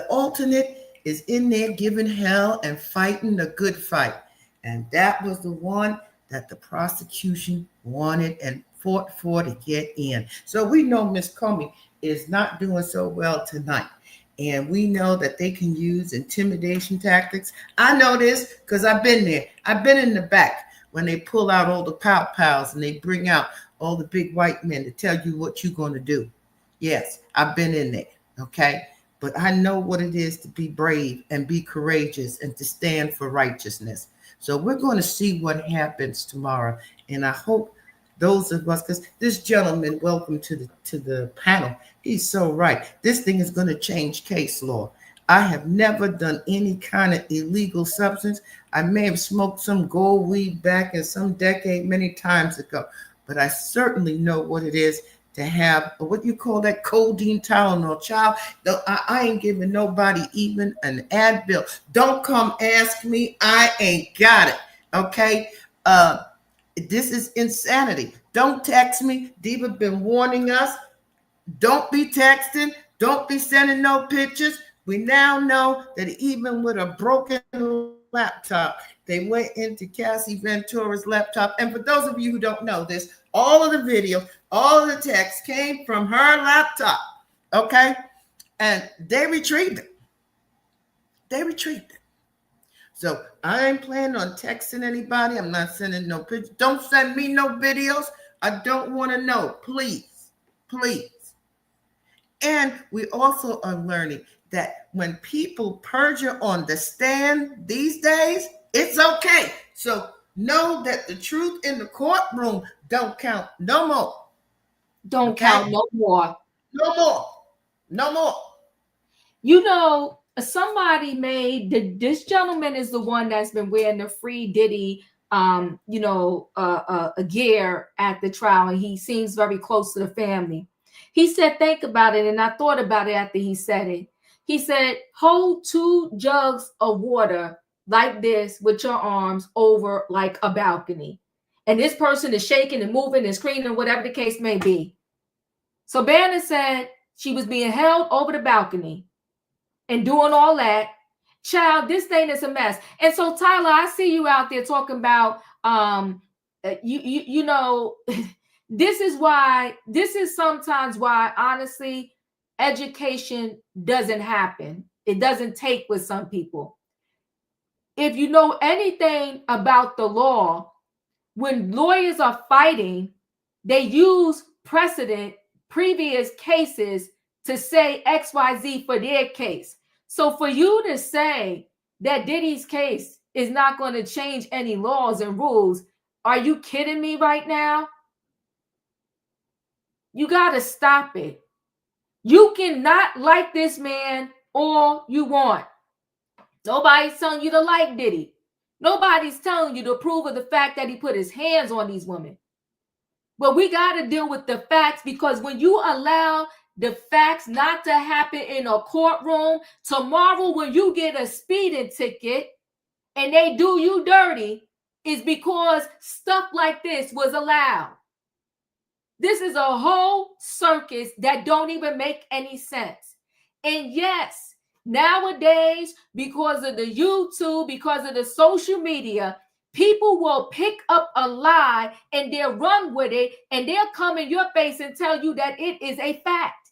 alternate is in there giving hell and fighting a good fight. And that was the one that the prosecution wanted and fought for to get in. So we know Miss Comey is not doing so well tonight. And we know that they can use intimidation tactics. I know this because I've been there. I've been in the back when they pull out all the pow-pows and they bring out all the big white men to tell you what you're going to do. Yes, I've been in there, okay? But I know what it is to be brave and be courageous and to stand for righteousness. So we're going to see what happens tomorrow. And I hope those of us, because this gentleman, welcome to the panel, he's so right. This thing is going to change case law. I have never done any kind of illegal substance. I may have smoked some gold weed back in some decade many times ago, but I certainly know what it is to have, what you call that, codeine Tylenol. Child, I ain't giving nobody even an Advil. Don't come ask me. I ain't got it, okay? This is insanity. Don't text me. Diva been warning us. Don't be texting. Don't be sending no pictures. We now know that even with a broken laptop, they went into Cassie Ventura's laptop. And for those of you who don't know this, all of the video, all of the text came from her laptop, okay? And they retrieved it. So I ain't planning on texting anybody. I'm not sending no pictures. Don't send me no videos. I don't want to know. Please. And we also are learning that when people perjure on the stand these days, it's okay. So know that the truth in the courtroom don't count no more. Count no more. No more. You know, somebody made this gentleman is the one that's been wearing the free Diddy a gear at the trial, and he seems very close to the family. He said, think about it, and I thought about it after he said it. He said, hold 2 jugs of water like this with your arms over like a balcony. And this person is shaking and moving and screaming, whatever the case may be. So Bannon said she was being held over the balcony and doing all that. Child, this thing is a mess. And so, Tyler, I see you out there talking about, you know, this is sometimes why, honestly, education doesn't happen. It doesn't take with some people. If you know anything about the law, when lawyers are fighting, they use previous cases to say XYZ for their case. So for you to say that Diddy's case is not going to change any laws and rules, are you kidding me right now? You got to stop it. You cannot like this man all you want. Nobody's telling you to like Diddy. Nobody's telling you to approve of the fact that he put his hands on these women. But we got to deal with the facts, because when you allow the facts not to happen in a courtroom, tomorrow when you get a speeding ticket and they do you dirty, is because stuff like this was allowed. This is a whole circus that don't even make any sense. And yes, nowadays, because of the YouTube, because of the social media, people will pick up a lie and they'll run with it, and they'll come in your face and tell you that it is a fact.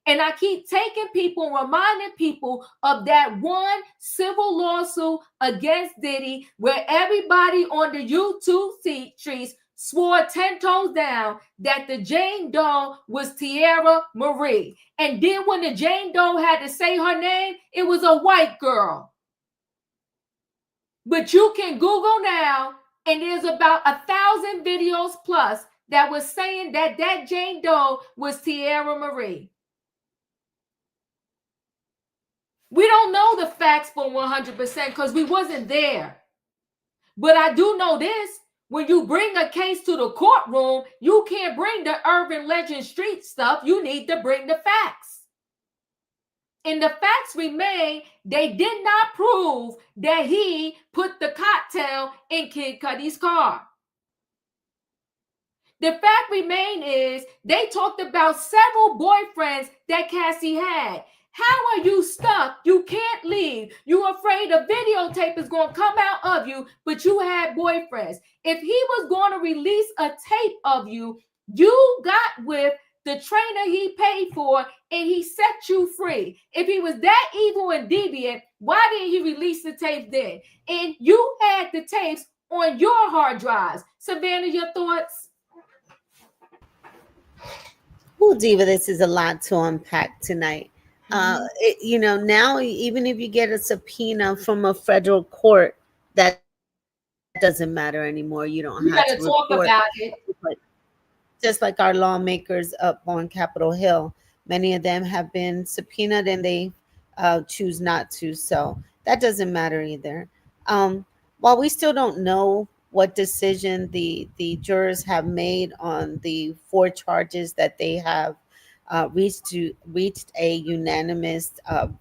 And I keep taking people, reminding people of that one civil lawsuit against Diddy, where everybody on the YouTube streets swore 10 toes down that the Jane Doe was Tierra Marie. And then when the Jane Doe had to say her name, it was a white girl. But you can Google now, and there's about 1,000 videos plus that was saying that that Jane Doe was Tierra Marie. We don't know the facts for 100% because we wasn't there. But I do know this. When you bring a case to the courtroom, you can't bring the urban legend street stuff. You need to bring the facts. And the facts remain, they did not prove that he put the cocktail in Kid Cudi's car. The fact remain is they talked about several boyfriends that Cassie had. How are you stuck? You can't leave. You're afraid a videotape is going to come out of you, but you had boyfriends. If he was going to release a tape of you, you got with the trainer he paid for and he set you free. If he was that evil and deviant, why didn't he release the tape then? And you had the tapes on your hard drives. Savannah, your thoughts? Well, Diva, this is a lot to unpack tonight. Now even if you get a subpoena from a federal court, that doesn't matter anymore. You don't have to talk report. about it. But just like our lawmakers up on Capitol Hill, many of them have been subpoenaed and they choose not to. So that doesn't matter either. While we still don't know what decision the jurors have made on the 4 charges that they have reached a unanimous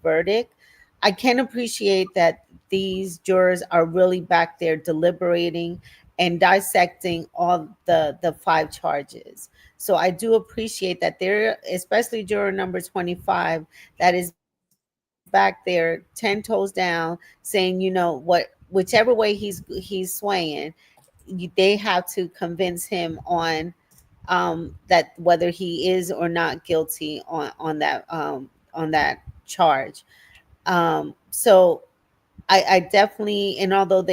verdict, I can appreciate that these jurors are really back there deliberating and dissecting all the 5 charges. So I do appreciate that there, especially juror number 25, that is back there 10 toes down saying, whichever way he's swaying, they have to convince him on that whether he is or not guilty on that charge. So I definitely, and although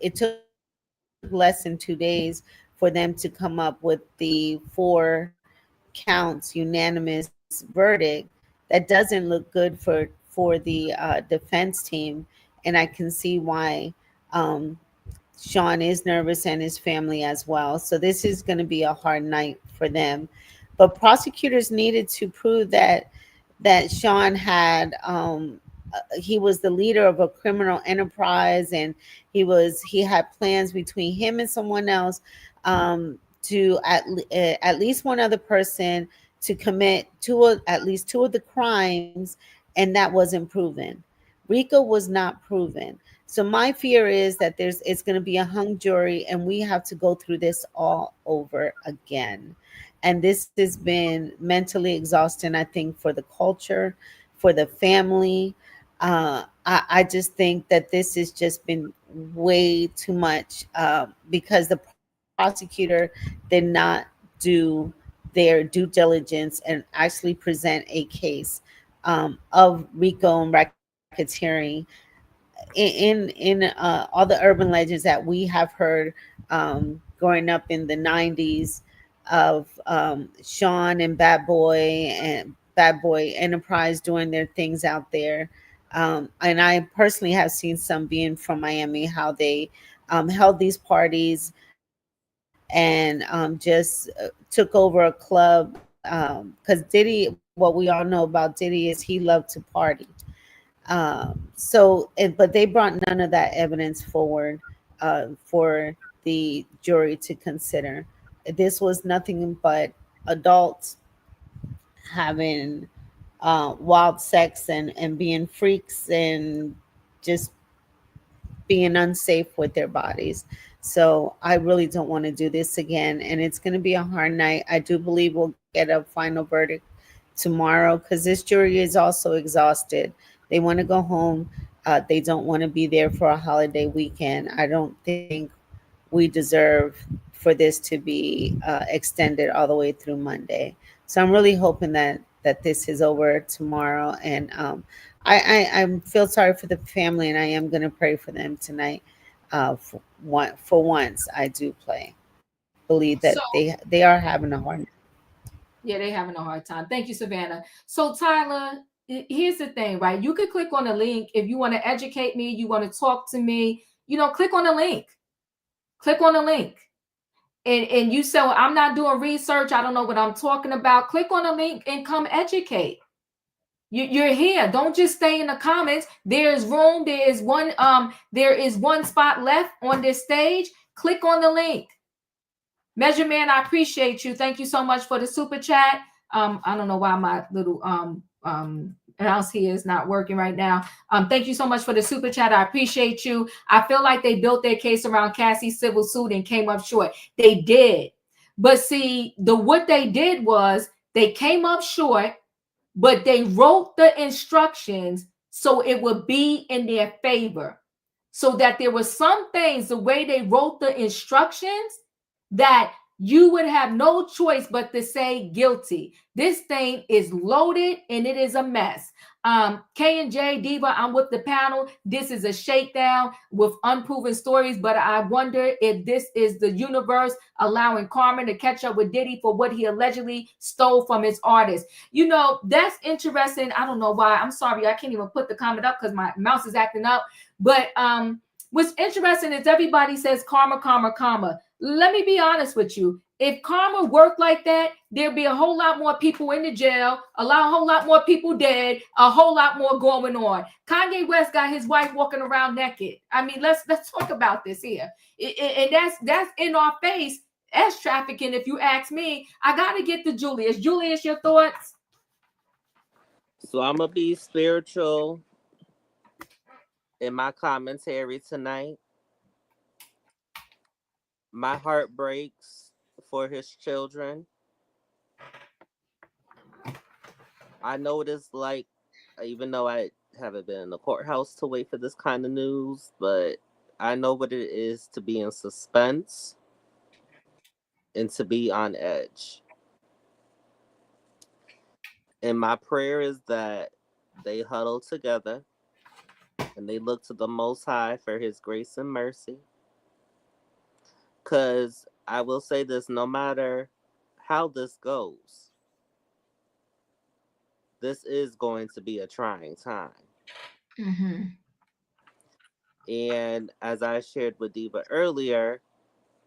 it took less than 2 days for them to come up with the 4 counts unanimous verdict, that doesn't look good for the defense team, and I can see why Sean is nervous and his family as well. So this is going to be a hard night for them. But prosecutors needed to prove that Sean had he was the leader of a criminal enterprise, and he had plans between him and someone else to at least one other person to commit at least 2 of the crimes, and that wasn't proven. RICO was not proven. So my fear is that it's going to be a hung jury, and we have to go through this all over again. And this has been mentally exhausting, I think, for the culture, for the family. I just think that this has just been way too much because the prosecutor did not do their due diligence and actually present a case of RICO and racketeering in all the urban legends that we have heard growing up in the 90s of Sean and Bad Boy Enterprise doing their things out there. And I personally have seen some being from Miami, how they held these parties and just took over a club. Because Diddy, what we all know about Diddy is he loved to party. But they brought none of that evidence forward for the jury to consider. This was nothing but adults having wild sex and being freaks and just being unsafe with their bodies. So I really don't want to do this again. And it's going to be a hard night. I do believe we'll get a final verdict tomorrow because this jury is also exhausted. They want to go home. They don't want to be there for a holiday weekend. I don't think we deserve for this to be extended all the way through Monday. So I'm really hoping that this is over tomorrow. And I feel sorry for the family, and I am going to pray for them tonight. For once, I do believe that So they are having a hard. yeah, they're having a hard time. Thank you, Savannah. So Tyler, here's the thing, right? You could click on the link if you want to educate me, you want to talk to me. Click on the link. Click on the link. And you say, well, I'm not doing research. I don't know what I'm talking about. Click on the link and come educate. You're here. Don't just stay in the comments. There's room. There is one spot left on this stage. Click on the link. Measure Man, I appreciate you. Thank you so much for the super chat. I don't know why my little mouse here is not working right now. Thank you so much for the super chat. I appreciate you. I feel like they built their case around Cassie's civil suit and came up short. They did. But see, what they did was they came up short, but they wrote the instructions so it would be in their favor. So that there were some things, the way they wrote the instructions, that you would have no choice but to say guilty. This thing is loaded and it is a mess. K and J, Diva, I'm with the panel. This is a shakedown with unproven stories, but I wonder if this is the universe allowing Karma to catch up with Diddy for what he allegedly stole from his artist. That's interesting. I don't know why. I'm sorry. I can't even put the comment up because my mouse is acting up. But what's interesting is everybody says karma, karma, karma. Let me be honest with you. If karma worked like that, there'd be a whole lot more people in the jail, a whole lot more people dead, a whole lot more going on. Kanye West got his wife walking around naked. I mean, let's talk about this here. And that's in our face as trafficking, if you ask me. I gotta get to Julius. Julius, your thoughts? So I'm gonna be spiritual in my commentary tonight. My heart breaks for his children. I know what it's like, even though I haven't been in the courthouse to wait for this kind of news, but I know what it is to be in suspense and to be on edge. And my prayer is that they huddle together and they look to the Most High for his grace and mercy. Because I will say this, no matter how this goes, this is going to be a trying time. Mm-hmm. And as I shared with Diva earlier,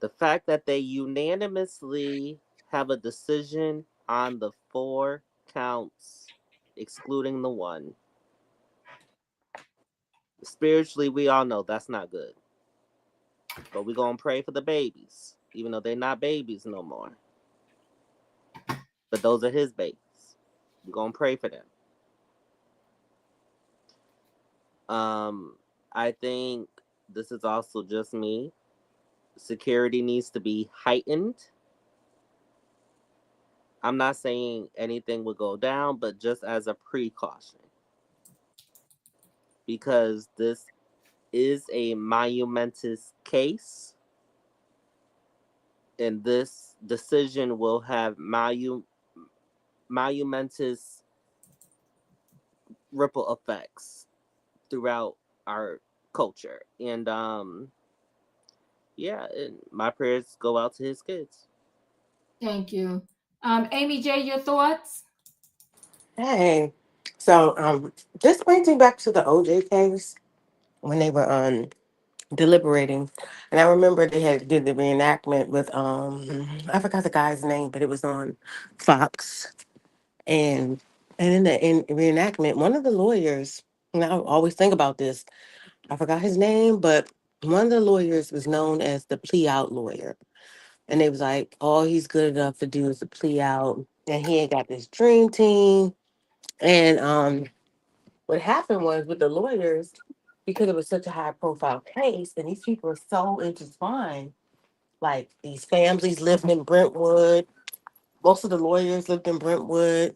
the fact that they unanimously have a decision on the 4 counts, excluding the 1, spiritually, we all know that's not good. But we're going to pray for the babies, even though they're not babies no more. But those are his babies. We're going to pray for them. I think this is also just me. Security needs to be heightened. I'm not saying anything will go down, but just as a precaution. Because this is a monumentous case. And this decision will have monumentous ripple effects throughout our culture. And my prayers go out to his kids. Thank you. Amy J, your thoughts? Hey, so just pointing back to the OJ case when they were deliberating, and I remember they did the reenactment with I forgot the guy's name, but it was on Fox, and in the reenactment, one of the lawyers And I always think about this. I forgot his name, but one of the lawyers was known as the plea out lawyer. And they was like, all he's good enough to do is to plea out. And he ain't got this dream team. And what happened was with the lawyers, because it was such a high profile case, and these people are so intertwined, like these families lived in Brentwood. Most of the lawyers lived in Brentwood.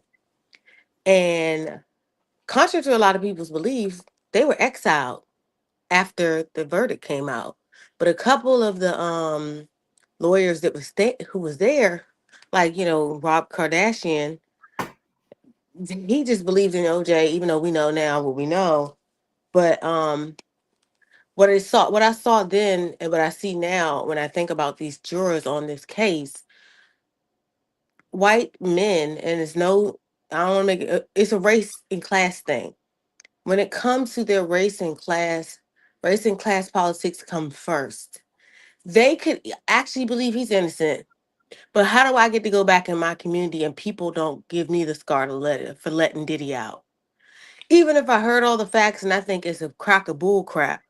And contrary to a lot of people's beliefs, they were exiled after the verdict came out. But a couple of the lawyers that was who was there, like Rob Kardashian, he just believed in OJ, even though we know now what we know. But what I saw then, and what I see now when I think about these jurors on this case, white men, and it's no, I don't want to make it. It's a race and class thing. When it comes to their race and class politics come first. They could actually believe he's innocent, but how do I get to go back in my community and people don't give me the scarlet letter for letting Diddy out? Even if I heard all the facts and I think it's a crock of bull crap,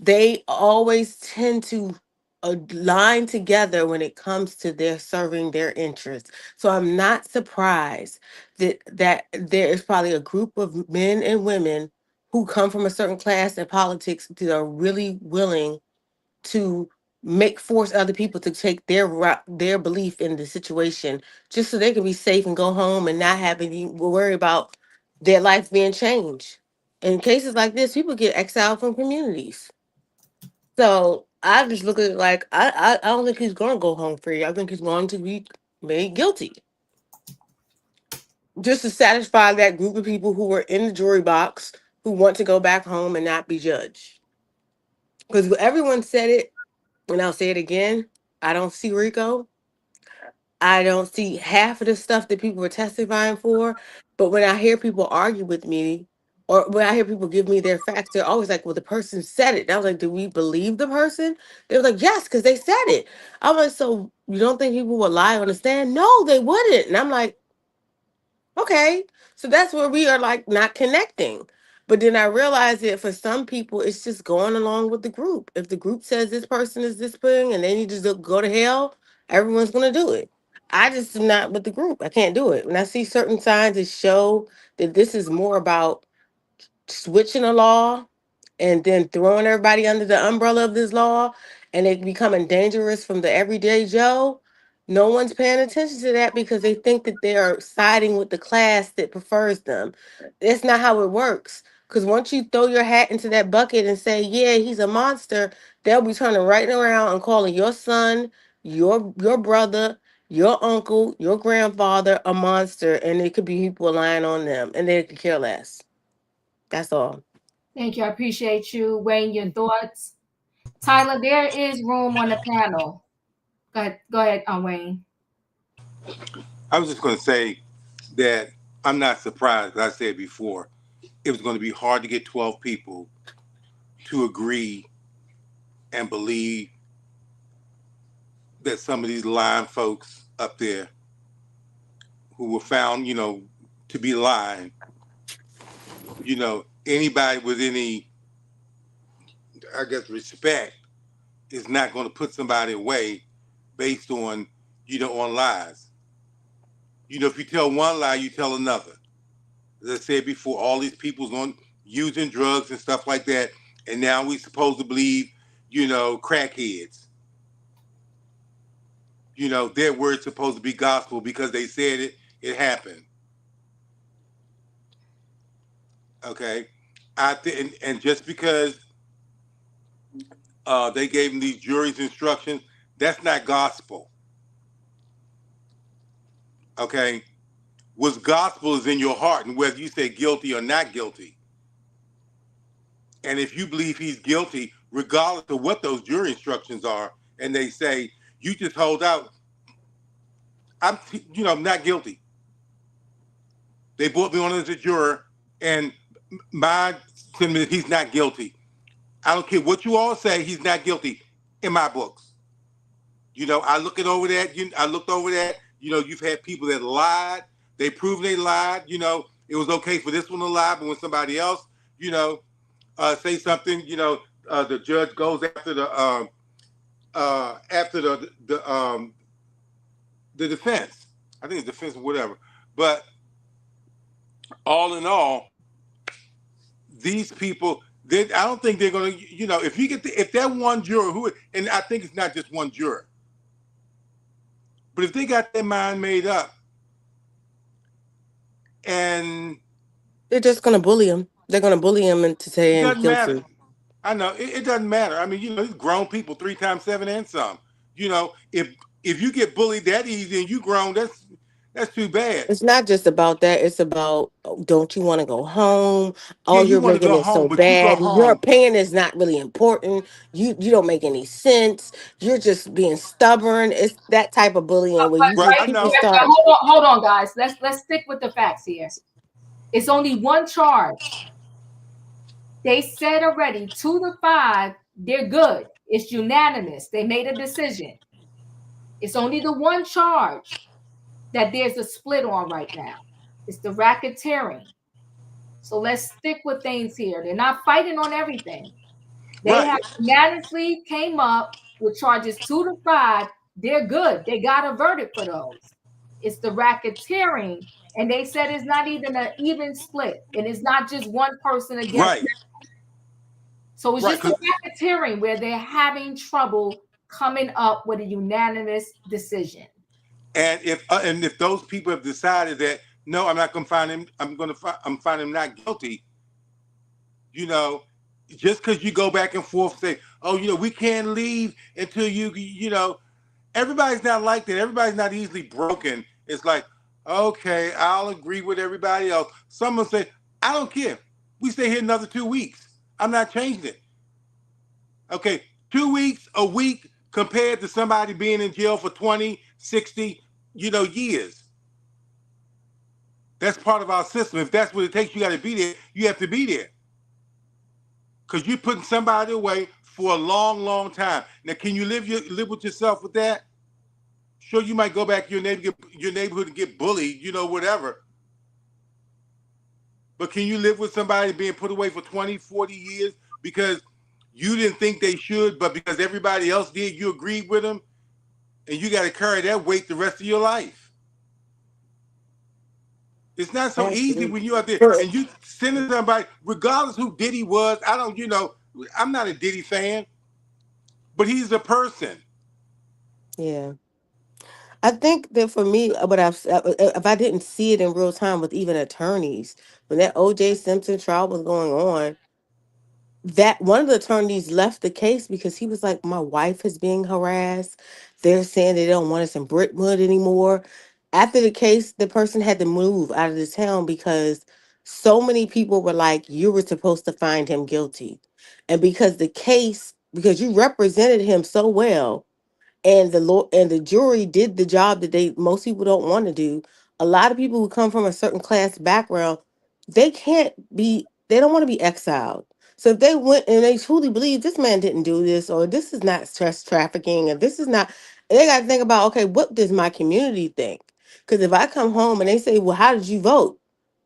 they always tend to align together when it comes to their serving their interests. So I'm not surprised that there is probably a group of men and women who come from a certain class in politics that are really willing to force other people to take their belief in the situation just so they can be safe and go home and not having to worry about their life being changed. In cases like this, people get exiled from communities. So I just look at it like I don't think he's going to go home free. I think he's going to be made guilty just to satisfy that group of people who were in the jury box who want to go back home and not be judged. Because everyone said it, and I'll say it again. I don't see Rico. I don't see half of the stuff that people were testifying for. But when I hear people argue with me, or when I hear people give me their facts, they're always like, well, the person said it. And I was like, do we believe the person? They were like, yes, because they said it. I'm like, so you don't think people would lie on the stand? No, they wouldn't. And I'm like, okay. So that's where we are like not connecting. But then I realized that for some people, it's just going along with the group. If the group says this person is this thing and they need to go to hell, everyone's going to do it. I just am not with the group. I can't do it. When I see certain signs that show that this is more about switching a law and then throwing everybody under the umbrella of this law and it becoming dangerous from the everyday Joe, no one's paying attention to that because they think that they are siding with the class that prefers them. That's not how it works. Because once you throw your hat into that bucket and say, yeah, he's a monster, they'll be turning right around and calling your son, your brother, your uncle, your grandfather a monster, and it could be people lying on them, and they could care less. That's all. Thank you. I appreciate you. Wayne, your thoughts? Tyler, there is room on the panel. Go ahead, Wayne. I was just going to say that I'm not surprised. As I said before, it was going to be hard to get 12 people to agree and believe that some of these lying folks up there who were found, to be lying, anybody with any, I guess, respect is not going to put somebody away based on, on lies. If you tell one lie, you tell another. As I said before, all these people's on using drugs and stuff like that, and now we supposed to believe, crackheads. Their word's supposed to be gospel because they said it, it happened. Okay, and just because they gave them these juries instructions, that's not gospel. Okay, what's gospel is in your heart, and whether you say guilty or not guilty. And if you believe he's guilty, regardless of what those jury instructions are, and they say you just hold out, I'm not guilty. They brought me on as a juror, and my sentiment is he's not guilty. I don't care what you all say, he's not guilty in my books. I looked over that. You've had people that lied. They proved they lied. It was okay for this one to lie, but when somebody else, say something, the judge goes after the defense. I think it's defense or whatever. But all in all, these people, I don't think they're going to, if that one juror and I think it's not just one juror, but if they got their mind made up and they're just going to bully him. They're going to bully him into saying it doesn't guilty. matter. I know it doesn't matter. I mean, these grown people, 3 times 7 and some. If you get bullied that easy and you grown, that's too bad. It's not just about that. It's about, don't you want to go home? Oh, Yeah, you you're want to making go it so home, but you go bad. Your home. opinion is not really important. You don't make any sense. You're just being stubborn. It's that type of bullying where you Right, just I people know. start. Hold on, guys. Let's stick with the facts here. It's only one charge. They said already 2 to 5, they're good. It's unanimous. They made a decision. It's only the one charge that there's a split on right now. It's the racketeering. So let's stick with things here. They're not fighting on everything. They have unanimously came up with charges 2 to 5. They're good. They got a verdict for those. It's the racketeering. And they said it's not even an even split. And it's not just one person against them. So it's just the racketeering where they're having trouble coming up with a unanimous decision. And if those people have decided that no, I'm not going to find him, I'm finding him not guilty. Just because you go back and forth and say, oh, we can't leave until everybody's not like that. Everybody's not easily broken. It's like, okay, I'll agree with everybody else. Someone say, I don't care. We stay here another 2 weeks. I'm not changing it. Okay, 2 weeks, a week compared to somebody being in jail for 20, 60, years. That's part of our system. If that's what it takes, you got to be there. You have to be there. Because you're putting somebody away for a long, long time. Now, can you live with yourself with that? Sure, you might go back to your neighborhood and get bullied, whatever. But can you live with somebody being put away for 20, 40 years because you didn't think they should, but because everybody else did, you agreed with them? And you got to carry that weight the rest of your life. It's not so easy when you're out there and you sending somebody, regardless who Diddy was. I'm not a Diddy fan, but he's a person. Yeah. I think that for me, if I didn't see it in real time with even attorneys, when that O.J. Simpson trial was going on, that one of the attorneys left the case because he was like, my wife is being harassed. They're saying they don't want us in Brentwood anymore. After the case, the person had to move out of the town because so many people were like, you were supposed to find him guilty. And because you represented him so well, and the jury did the job that most people don't want to do. A lot of people who come from a certain class background, they don't want to be exiled. So if they went and they truly believe this man didn't do this, or this is not stress trafficking, or this is not, they got to think about, okay, what does my community think? Because if I come home and they say, well, how did you vote?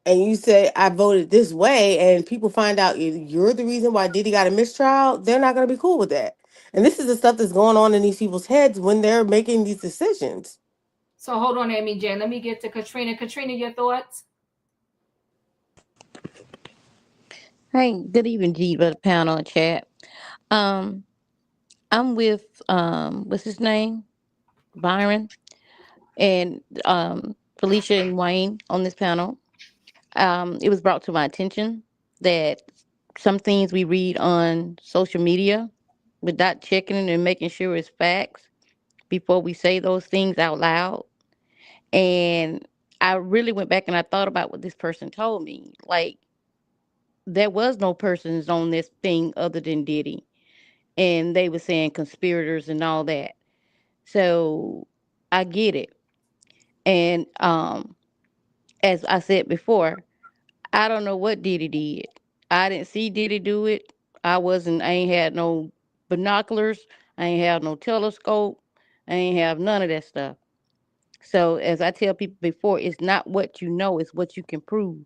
And you say, I voted this way, and people find out you're the reason why Diddy got a mistrial, they're not going to be cool with that. And this is the stuff that's going on in these people's heads when they're making these decisions. So hold on, Amy J. Let me get to Katrina. Katrina, your thoughts? Hey, good evening, Diva, panel and chat. I'm with what's his name? Byron and Felicia and Wayne on this panel. It was brought to my attention that some things we read on social media without checking and making sure it's facts before we say those things out loud. And I really went back and I thought about what this person told me. Like, there was no persons on this thing other than Diddy. And they were saying conspirators and all that. So I get it. And as I said before, I don't know what Diddy did. I didn't see Diddy do it. I ain't had no binoculars. I ain't have no telescope. I ain't have none of that stuff. So as I tell people before, it's not what you know, it's what you can prove.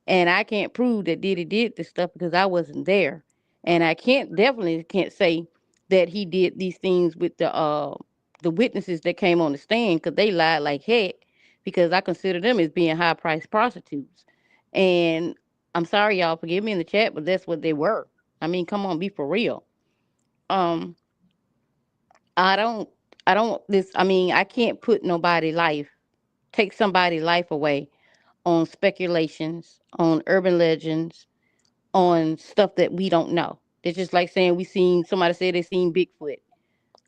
And I can't prove that Diddy did this stuff because I wasn't there. And I definitely can't say that he did these things with the witnesses that came on the stand, because they lied like heck, because I consider them as being high priced prostitutes. And I'm sorry, y'all, forgive me in the chat, but that's what they were. I mean, come on, be for real. I don't I can't put take somebody's life away on speculations, on urban legends, on stuff that we don't know. It's just like saying somebody said they seen Bigfoot.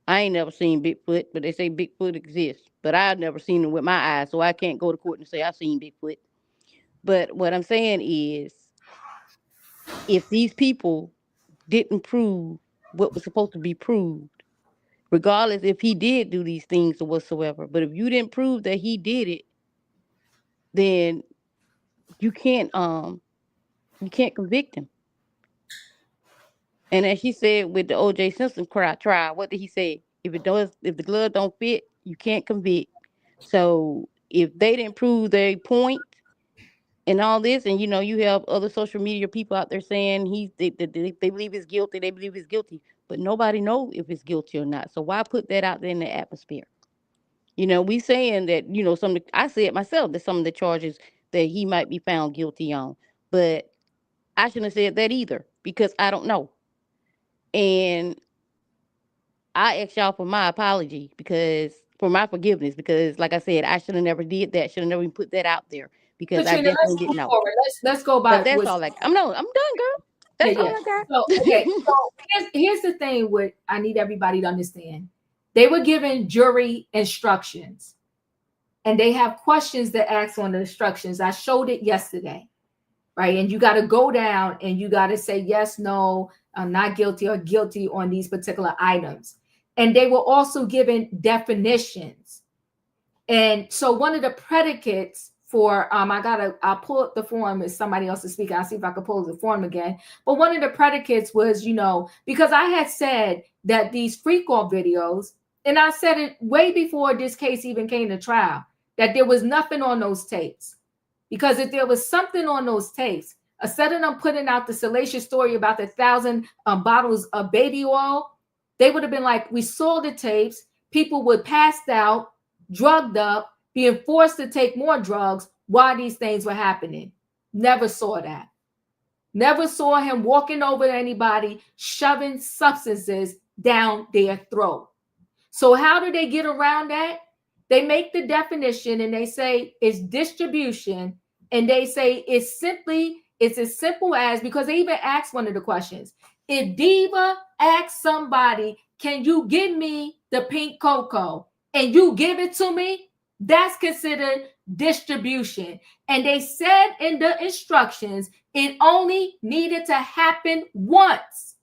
I ain't never seen Bigfoot, but they say Bigfoot exists. But I've never seen it with my eyes, so I can't go to court and say I seen Bigfoot. But what I'm saying is, if these people didn't prove what was supposed to be proved, regardless if he did do these things or whatsoever, but if you didn't prove that he did it, then you can't convict him. And as she said with the O.J. Simpson trial, what did he say? If the glove don't fit, you can't convict. So if they didn't prove their point and all this, and you have other social media people out there saying they believe he's guilty, but nobody knows if it's guilty or not. So why put that out there in the atmosphere? We saying that I said myself that some of the charges that he might be found guilty on, but I shouldn't have said that either, because I don't know. And I ask y'all for my apology, for my forgiveness, because like I said, I should have never did that. Should have never even put that out there, because Katrina, I definitely didn't know. Let's go by. But that's all I'm done, girl. That's all I got. So here's the thing. What I need everybody to understand: they were given jury instructions, and they have questions to ask on the instructions. I showed it yesterday, right? And you got to go down and you got to say yes, no, I'm not guilty or guilty on these particular items. And they were also given definitions. And so one of the predicates for I'll pull up the form as somebody else is speaking. I'll see if I can pull the form again. But one of the predicates was, because I had said that these freak off videos, and I said it way before this case even came to trial, that there was nothing on those tapes. Because if there was something on those tapes, instead of them putting out the salacious story about the 1,000 bottles of baby oil, they would have been like, we saw the tapes, people were passed out, drugged up, being forced to take more drugs while these things were happening. Never saw that. Never saw him walking over to anybody, shoving substances down their throat. So how do they get around that? They make the definition and they say it's distribution, and they say it's as simple as, because they even asked one of the questions. If Diva asks somebody, can you give me the pink cocoa, and you give it to me, that's considered distribution. And they said in the instructions, it only needed to happen once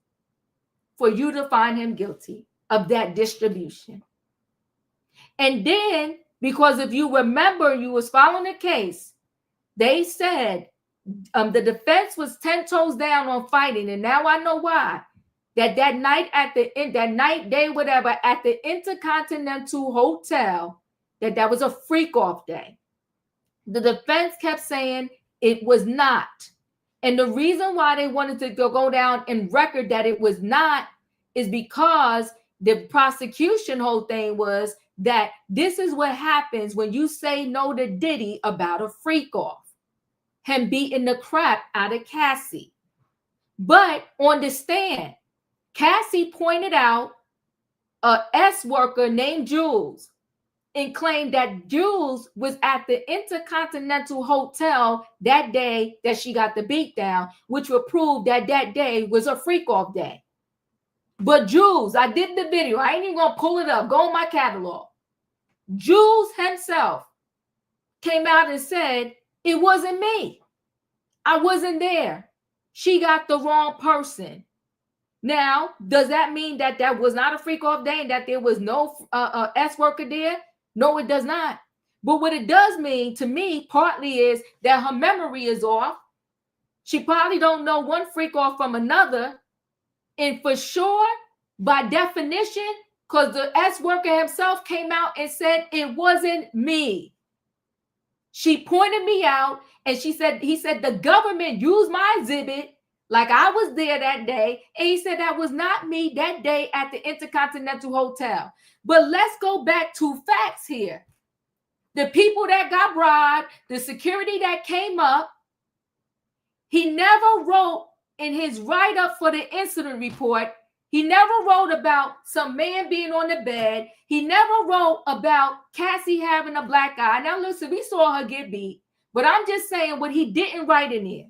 for you to find him guilty of that distribution. And then, because if you remember, you was following the case, they said the defense was 10 toes down on fighting. And now I know why. That night at the Intercontinental Hotel, that was a freak off day. The defense kept saying it was not. And the reason why they wanted to go down and record that it was not is because the prosecution whole thing was that this is what happens when you say no to Diddy about a freak off, him beating the crap out of Cassie. But on the stand, Cassie pointed out a S worker named Jules and claimed that Jules was at the Intercontinental Hotel that day that she got the beat down, which would prove that day was a freak off day. But Jules, I did the video. I ain't even gonna pull it up. Go on my catalog. Jules himself came out and said, it wasn't me. I wasn't there. She got the wrong person. Now, does that mean that was not a freak off day and that there was no S worker there? No, it does not. But what it does mean to me partly is that her memory is off. She probably don't know one freak off from another. And for sure, by definition, because the S worker himself came out and said it wasn't me. She pointed me out And he said, the government used my exhibit like I was there that day. And he said that was not me that day at the Intercontinental Hotel. But let's go back to facts here. The people that got bribed, the security that came up, he never wrote in his write-up for the incident report, he never wrote about some man being on the bed. He never wrote about Cassie having a black eye. Now listen, we saw her get beat, but I'm just saying what he didn't write in there.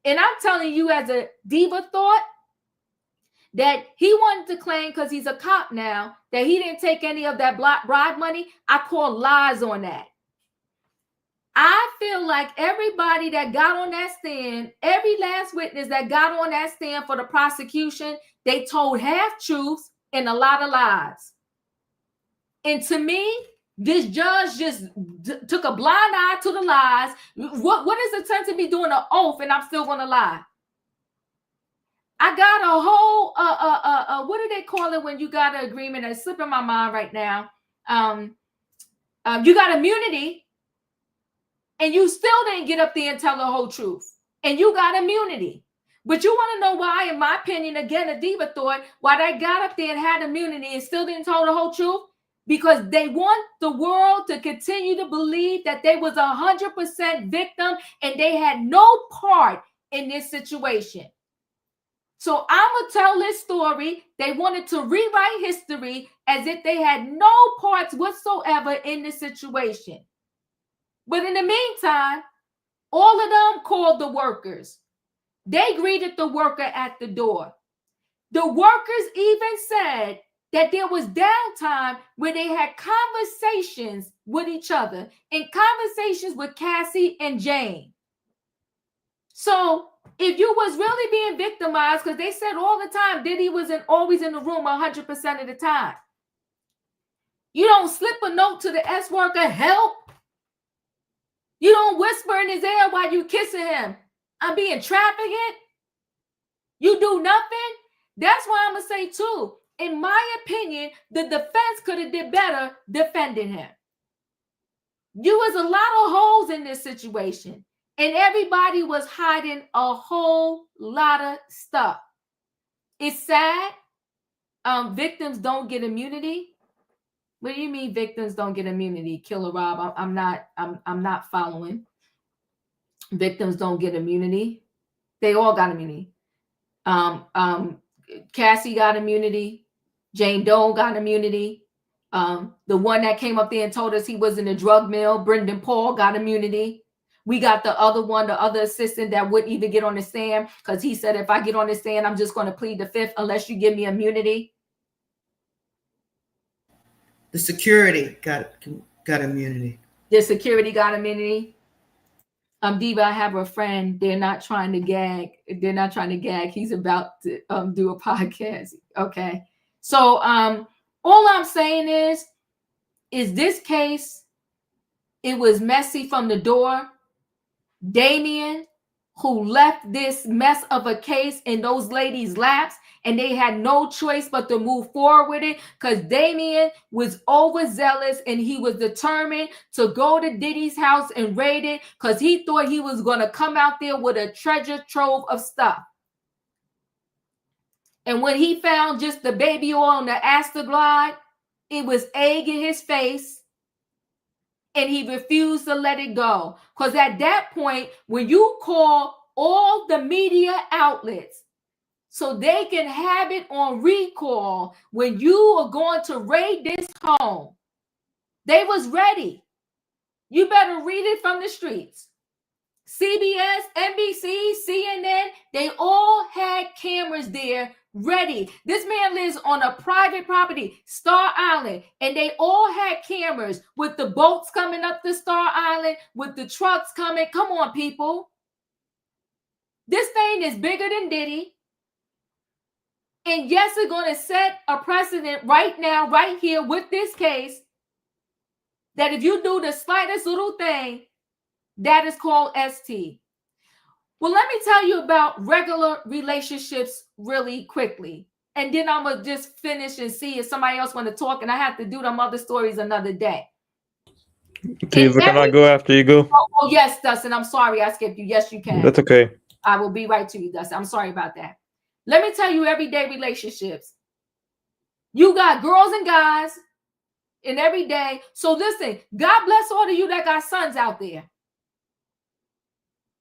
And I'm telling you as a Diva thought that he wanted to claim because he's a cop now that he didn't take any of that bribe money. I call lies on that. I feel like everybody that got on that stand, every last witness that got on that stand for the prosecution, they told half truths and a lot of lies. And to me, this judge just took a blind eye to the lies. What is the sense of me doing an oath and I'm still going to lie? I got a whole, what do they call it when you got an agreement? It's slipping my mind right now. You got immunity. And you still didn't get up there and tell the whole truth. And you got immunity. But you want to know why, in my opinion, again, a Diva thought, why they got up there and had immunity and still didn't tell the whole truth? Because they want the world to continue to believe that they was 100% victim and they had no part in this situation. So I'm going to tell this story. They wanted to rewrite history as if they had no parts whatsoever in this situation. But in the meantime, all of them called the workers. They greeted the worker at the door. The workers even said that there was downtime where they had conversations with each other and conversations with Cassie and Jane. So if you was really being victimized, because they said all the time Diddy was always in the room 100% of the time. You don't slip a note to the S worker, help. You don't whisper in his ear while you kissing him, I'm being trafficked. You do nothing. That's why I'm going to say too, in my opinion, the defense could have did better defending him. You was a lot of holes in this situation and everybody was hiding a whole lot of stuff. It's sad. Victims don't get immunity. What do you mean victims don't get immunity? Killer Rob, I'm not following. Victims don't get immunity. They all got immunity. Cassie got immunity. Jane Doe got immunity. The one that came up there and told us he was in a drug mill, Brendan Paul, got immunity. We got the other one, the other assistant that wouldn't even get on the stand because he said, if I get on the stand, I'm just going to plead the fifth unless you give me immunity. The security got immunity. The security got immunity. Diva, I have a friend. They're not trying to gag. They're not trying to gag. He's about to do a podcast. Okay. So all I'm saying is this case, it was messy from the door. Damien, who left this mess of a case in those ladies' laps, and they had no choice but to move forward with it because Damien was overzealous and he was determined to go to Diddy's house and raid it because he thought he was going to come out there with a treasure trove of stuff. And when he found just the baby oil and the Astroglide, it was egg in his face. And he refused to let it go. Because at that point, when you call all the media outlets so they can have it on recall when you are going to raid this home, they was ready. You better read it from the streets. CBS, NBC, CNN, they all had cameras there ready. This man lives on a private property, Star Island, and they all had cameras with the boats coming up to Star Island, with the trucks coming. Come on, people. This thing is bigger than Diddy. And yes, it's going to set a precedent right now, right here with this case, that if you do the slightest little thing, that is called ST. Well, let me tell you about regular relationships really quickly. And then I'm going to just finish and see if somebody else want to talk. And I have to do them other stories another day. Diva, can I go after you go? Oh, yes, Dustin. I'm sorry I skipped you. Yes, you can. That's okay. I will be right to you, Dustin. I'm sorry about that. Let me tell you, everyday relationships. You got girls and guys in every day. So listen, God bless all of you that got sons out there.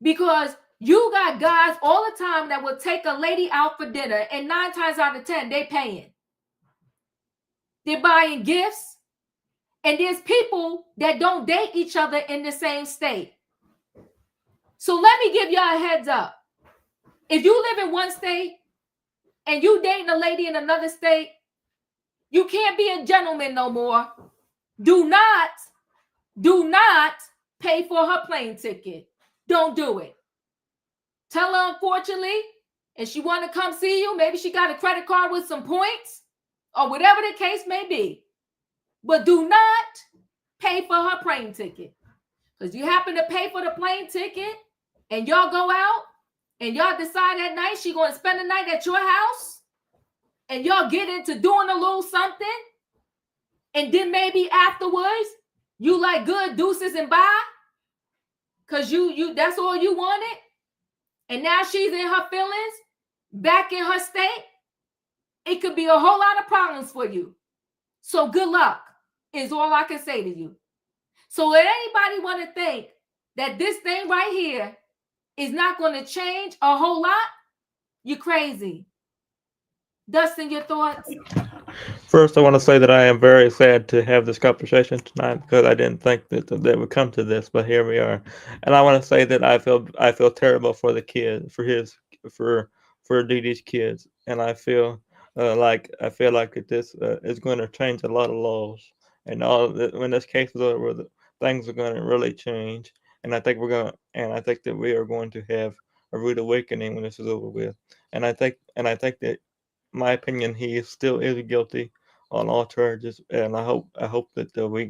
Because you got guys all the time that will take a lady out for dinner, and 9 times out of 10, they paying. They're buying gifts. And there's people that don't date each other in the same state. So let me give y'all a heads up. If you live in one state and you dating a lady in another state, you can't be a gentleman no more. Do not pay for her plane ticket. Don't do it. Tell her, unfortunately, if she want to come see you, maybe she got a credit card with some points or whatever the case may be. But do not pay for her plane ticket. Because you happen to pay for the plane ticket and y'all go out and y'all decide that night she going to spend the night at your house and y'all get into doing a little something, and then maybe afterwards you like good deuces and bye because you that's all you wanted, and now she's in her feelings back in her state. It could be a whole lot of problems for you. So good luck is all I can say to you. So let anybody want to think that this thing right here is not going to change a whole lot, you're crazy. Dustin, your thoughts? First, I want to say that I am very sad to have this conversation tonight because I didn't think that would come to this, but here we are. And I want to say that I feel terrible for the kid, for Diddy's kids, and I feel like this is going to change a lot of laws, and when this case is over, things are going to really change. And I think that we are going to have a rude awakening when this is over with. And I think that, my opinion, he still is guilty on all charges, and I hope that we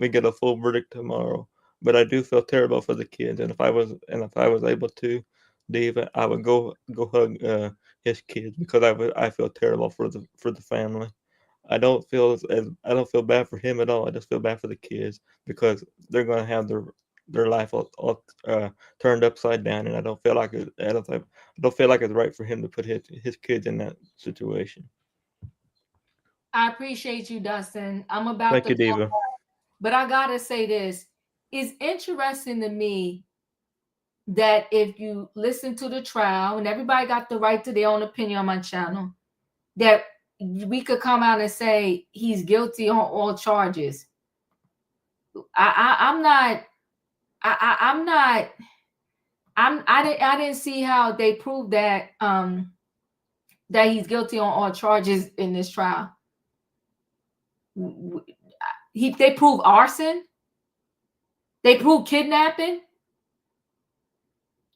get a full verdict tomorrow. But I do feel terrible for the kids, and if I was able to, Diva, I would go hug his kids because I feel terrible for the family. I don't feel bad for him at all. I just feel bad for the kids because they're going to have their life all turned upside down, and I don't feel like it's right for him to put his kids in that situation. I appreciate you, Dustin. I'm about Thank to you, Diva. But I gotta say this. It's interesting to me that if you listen to the trial, and everybody got the right to their own opinion on my channel, that we could come out and say he's guilty on all charges. I didn't see how they proved that that he's guilty on all charges in this trial. They prove arson. They prove kidnapping.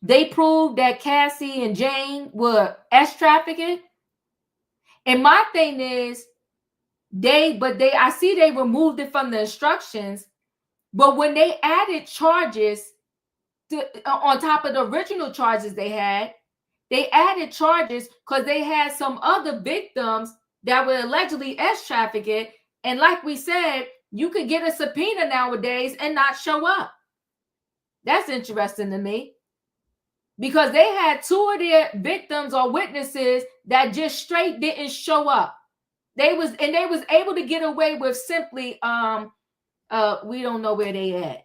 They proved that Cassie and Jane were trafficking. And my thing is, I see they removed it from the instructions, but when they added charges on top of the original charges they added charges because they had some other victims that were allegedly trafficking. And like we said, you could get a subpoena nowadays and not show up. That's interesting to me. Because they had 2 of their victims or witnesses that just straight didn't show up. They was able to get away with simply we don't know where they at.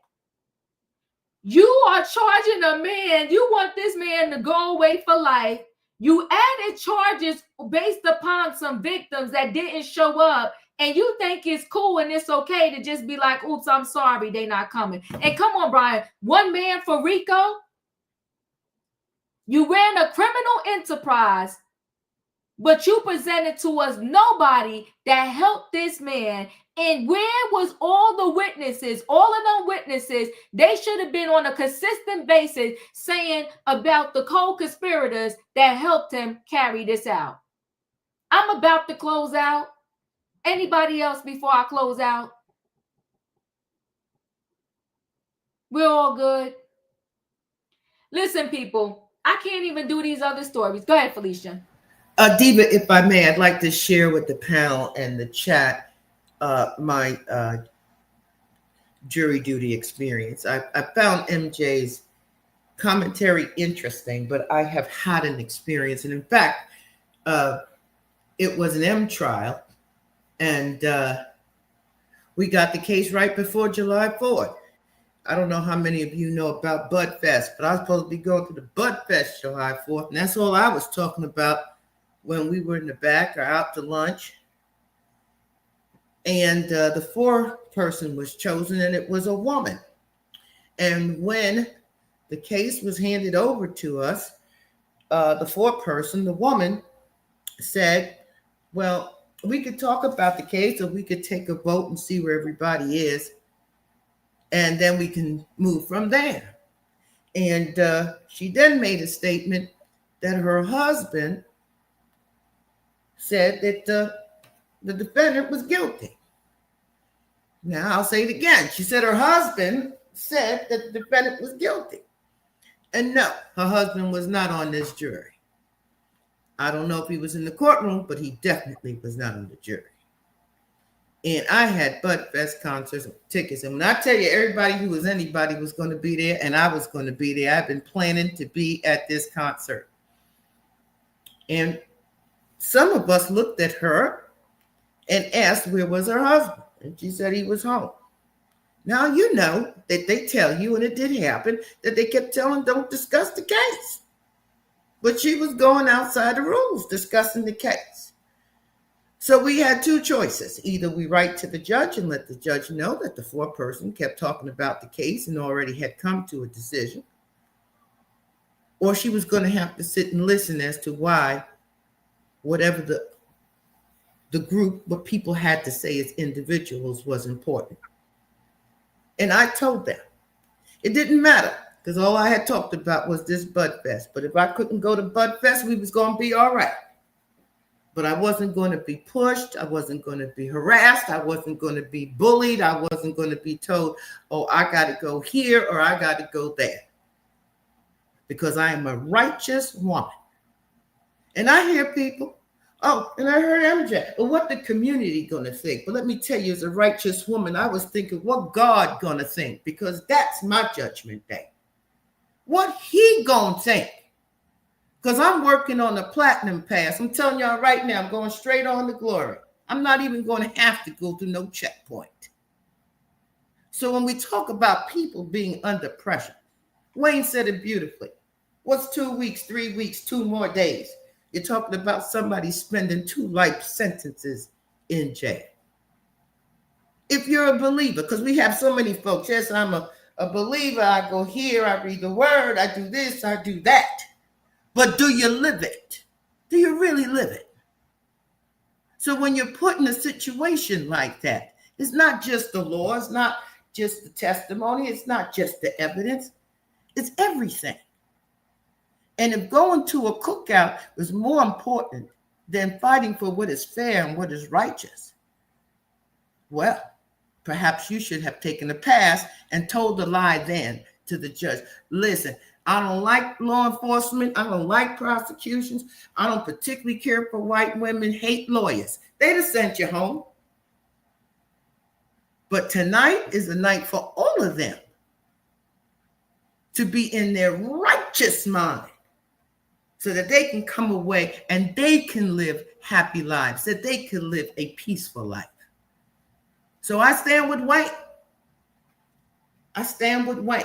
You are charging a man. You want this man to go away for life. You added charges based upon some victims that didn't show up, and you think it's cool and it's okay to just be like, oops, I'm sorry, they not coming. And come on, Brian, one man for Rico. You ran a criminal enterprise, but you presented to us nobody that helped this man. And where was all the witnesses? All of them witnesses, they should have been on a consistent basis saying about the co-conspirators that helped him carry this out. I'm about to close out. Anybody else before I close out? We're all good. Listen, people, I can't even do these other stories. Go ahead, Felicia. Diva, if I may, I'd like to share with the panel and the chat my jury duty experience. I found MJ's commentary interesting, but I have had an experience. And in fact, it was an M trial, and we got the case right before July 4th. I don't know how many of you know about Bud Fest, but I was supposed to be going to the Bud Fest July 4th, and that's all I was talking about when we were in the back or out to lunch. And the fourth person was chosen, and it was a woman. And when the case was handed over to us, the fourth person, the woman, said, well, we could talk about the case, or we could take a vote and see where everybody is, and then we can move from there. And she then made a statement that her husband said that the defendant was guilty. Now, I'll say it again. She said her husband said that the defendant was guilty. And no, her husband was not on this jury. I don't know if he was in the courtroom, but he definitely was not on the jury. And I had Bud Fest concerts and tickets. And when I tell you everybody who was anybody was going to be there, and I was going to be there, I've been planning to be at this concert. And some of us looked at her and asked where was her husband. And she said he was home. Now, you know that they tell you, and it did happen, that they kept telling don't discuss the case. But she was going outside the rules discussing the case. So we had two choices. Either we write to the judge and let the judge know that the fourth person kept talking about the case and already had come to a decision, or she was going to have to sit and listen as to why whatever the group, what people had to say as individuals was important. And I told them it didn't matter, because all I had talked about was this Bud Fest. But if I couldn't go to Bud Fest, we was going to be all right. But I wasn't going to be pushed. I wasn't going to be harassed. I wasn't going to be bullied. I wasn't going to be told, oh, I got to go here or I got to go there. Because I am a righteous woman. And I hear people, oh, and I heard MJ, well, what the community going to think? But let me tell you, as a righteous woman, I was thinking, what God going to think? Because that's my judgment day. What he going to think? Because I'm working on the platinum pass. I'm telling y'all right now, I'm going straight on to glory. I'm not even going to have to go through no checkpoint. So when we talk about people being under pressure, Wayne said it beautifully. What's 2 weeks, 3 weeks, 2 more days? You're talking about somebody spending 2 life sentences in jail. If you're a believer, because we have so many folks, yes, I'm a believer. I go here, I read the word, I do this, I do that. But do you live it? Do you really live it? So when you're put in a situation like that, it's not just the law, it's not just the testimony, it's not just the evidence, it's everything. And if going to a cookout is more important than fighting for what is fair and what is righteous, well, perhaps you should have taken a pass and told the lie then to the judge. Listen, I don't like law enforcement. I don't like prosecutions. I don't particularly care for white women, hate lawyers. They'd have sent you home. But tonight is the night for all of them to be in their righteous mind so that they can come away and they can live happy lives, that they can live a peaceful life. So I stand with Wayne. I stand with Wayne.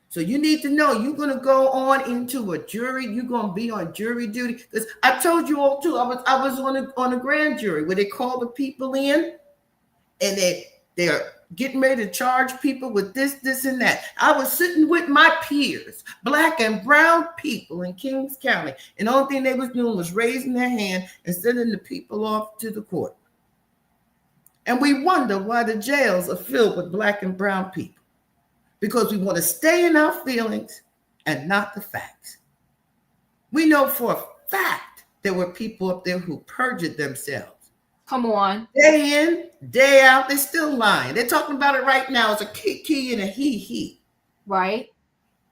So you need to know you're going to go on into a jury. You're going to be on jury duty. Because I told you all too, I was on a grand jury where they call the people in and they're getting ready to charge people with this, and that. I was sitting with my peers, black and brown people in Kings County. And the only thing they was doing was raising their hand and sending the people off to the court. And we wonder why the jails are filled with black and brown people. Because we want to stay in our feelings and not the facts. We know for a fact there were people up there who perjured themselves. Come on. Day in, day out, they're still lying. They're talking about it right now as a key and a he. Right.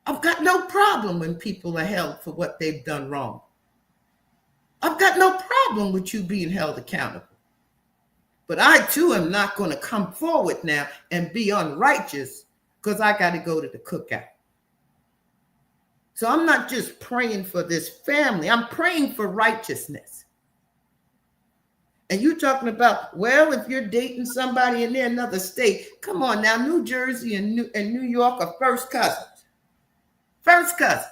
I've got no problem when people are held for what they've done wrong. I've got no problem with you being held accountable. But I too am not going to come forward now and be unrighteous because I got to go to the cookout. So I'm not just praying for this family. I'm praying for righteousness. And you're talking about, well, if you're dating somebody in another state, come on now, New Jersey and New York are first cousins. First cousin.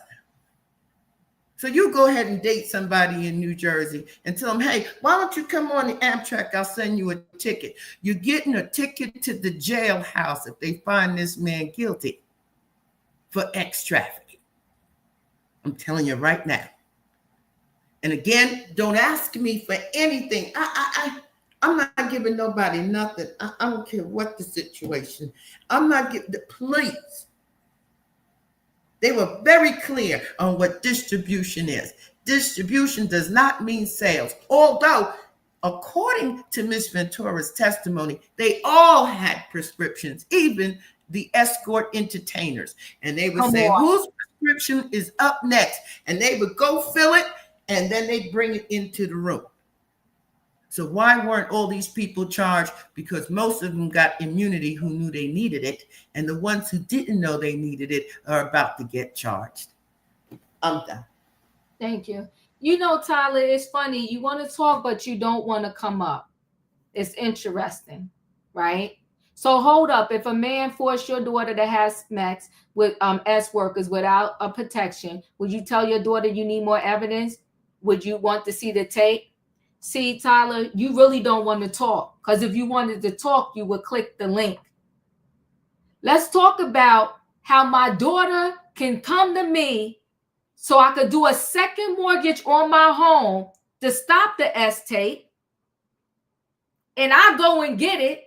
So you go ahead and date somebody in New Jersey and tell them, hey, why don't you come on the Amtrak? I'll send you a ticket. You're getting a ticket to the jailhouse if they find this man guilty for X trafficking. I'm telling you right now. And again, don't ask me for anything. I'm not giving nobody nothing. I don't care what the situation. I'm not giving, please. They were very clear on what distribution is. Distribution does not mean sales. Although, according to Ms. Ventura's testimony, they all had prescriptions, even the escort entertainers. And they would say, whose prescription is up next? And they would go fill it, and then they'd bring it into the room. So why weren't all these people charged? Because most of them got immunity who knew they needed it. And the ones who didn't know they needed it are about to get charged. I'm done. Thank you. You know, Tyler, it's funny. You want to talk, but you don't want to come up. It's interesting, right? So hold up. If a man forced your daughter to have sex with S workers without a protection, would you tell your daughter you need more evidence? Would you want to see the tape? See, Tyler, you really don't want to talk, because if you wanted to talk, you would click the link. Let's talk about how my daughter can come to me so I could do a second mortgage on my home to stop the S tape. And I go and get it.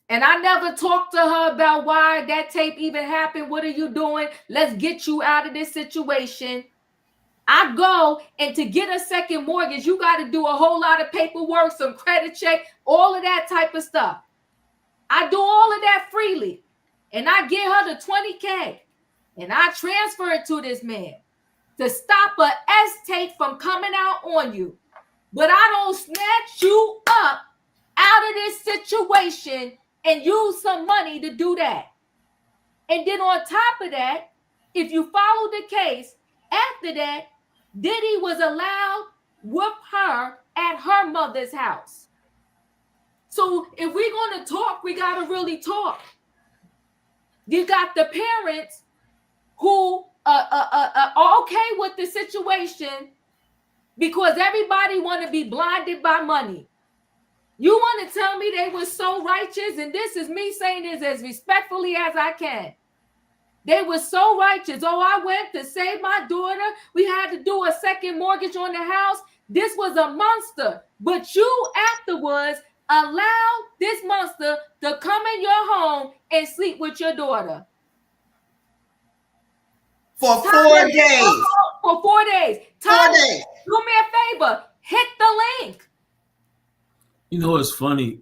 And I never talked to her about why that tape even happened. What are you doing? Let's get you out of this situation. I go, and to get a second mortgage, you got to do a whole lot of paperwork, some credit check, all of that type of stuff. I do all of that freely. And I give her the $20K. And I transfer it to this man to stop a S tape from coming out on you. But I don't snatch you up out of this situation and use some money to do that. And then on top of that, if you follow the case, after that, Diddy was allowed with her at her mother's house. So if we're going to talk, we got to really talk. You got the parents who are okay with the situation because everybody want to be blinded by money. You want to tell me they were so righteous? And this is me saying this as respectfully as I can. They were so righteous. Oh, I went to save my daughter. We had to do a second mortgage on the house. This was a monster. But you afterwards allowed this monster to come in your home and sleep with your daughter. For 4 days. For 4 days. Tyler, 4 days. Do me a favor. Hit the link. You know what's funny?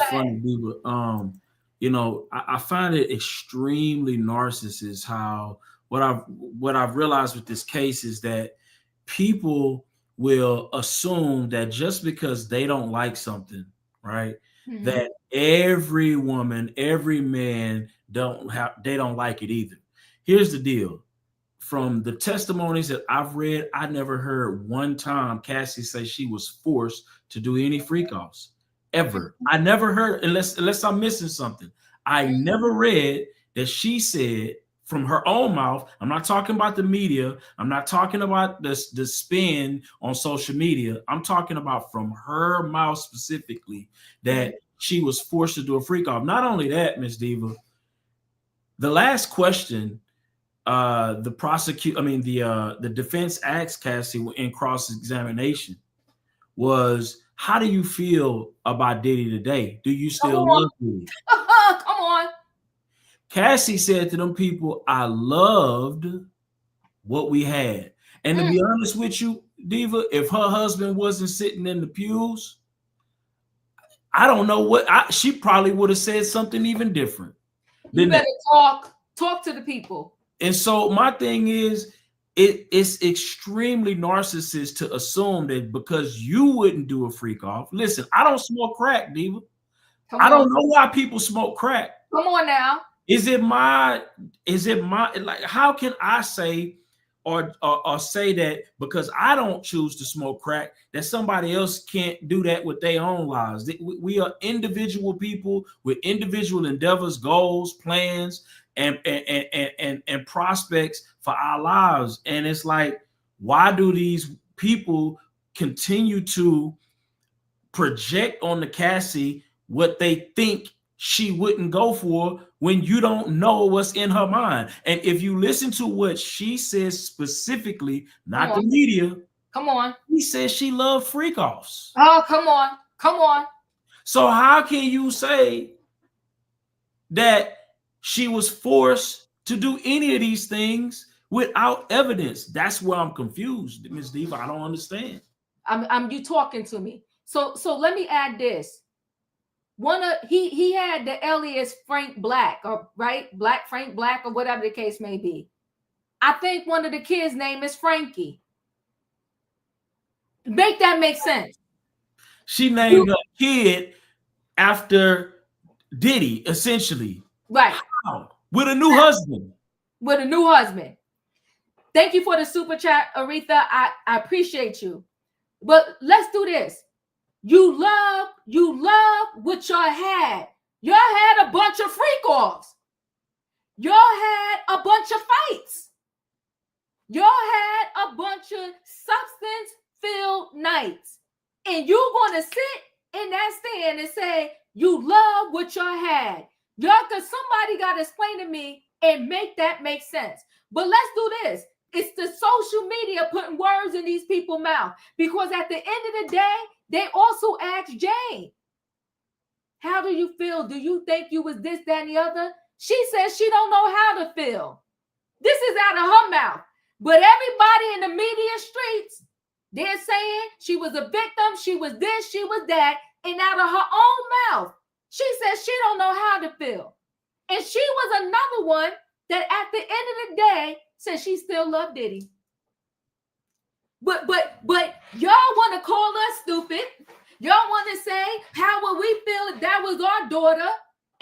Funny, Diva? You know, I find it extremely narcissist how what I've realized with this case is that people will assume that just because they don't like something, right, that every woman, every man don't like it either. Here's the deal. From the testimonies that I've read, I never heard one time Cassie say she was forced to do any freak offs. Ever. I never heard, unless I'm missing something. I never read that she said from her own mouth. I'm not talking about the media. I'm not talking about the spin on social media. I'm talking about from her mouth specifically that she was forced to do a freak off. Not only that, Miss Diva, the last question the defense asked Cassie in cross-examination was, how do you feel about Diddy today? Do you still love Diddy? Come on. Cassie said to them people, I loved what we had. And to be honest with you, Diva, if her husband wasn't sitting in the pews, I don't know what, she probably would have said something even different. You better talk to the people. And so my thing is, it's extremely narcissist to assume that because you wouldn't do a freak off. Listen, I don't smoke crack, Diva. I don't know why people smoke crack. Come on now. Is it my like how can I say or say that because I don't choose to smoke crack that somebody else can't do that with their own lives? We are individual people with individual endeavors, goals, plans, and prospects for our lives. And it's like, why do these people continue to project on the Cassie what they think she wouldn't go for when you don't know what's in her mind? And if you listen to what she says specifically, not the media, come on, he says she loved freak offs. Oh, come on. So how can you say that she was forced to do any of these things without evidence? That's where I'm confused, Ms. Diva. I don't understand. I'm you talking to me. So let me add this. He had the alias Frank Black, or right? Frank Black, or whatever the case may be. I think one of the kids' name is Frankie. Make that make sense. She named her kid after Diddy, essentially. Right. Wow. With a new husband. With a new husband. Thank you for the super chat, Aretha. I appreciate you. But let's do this. You love what y'all had. Y'all had a bunch of freak offs. Y'all had a bunch of fights. Y'all had a bunch of substance-filled nights. And you're going to sit in that stand and say, you love what y'all had. Y'all, because somebody got to explain to me and make that make sense. But let's do this. It's the social media putting words in these people's mouth. Because at the end of the day, they also asked Jane, how do you feel? Do you think you was this, that, and the other? She says she don't know how to feel. This is out of her mouth. But everybody in the media streets, they're saying she was a victim, she was this, she was that, and out of her own mouth, she says she don't know how to feel. And she was another one that at the end of the day said she still loved Diddy. But y'all want to call us stupid. Y'all want to say, how would we feel if that was our daughter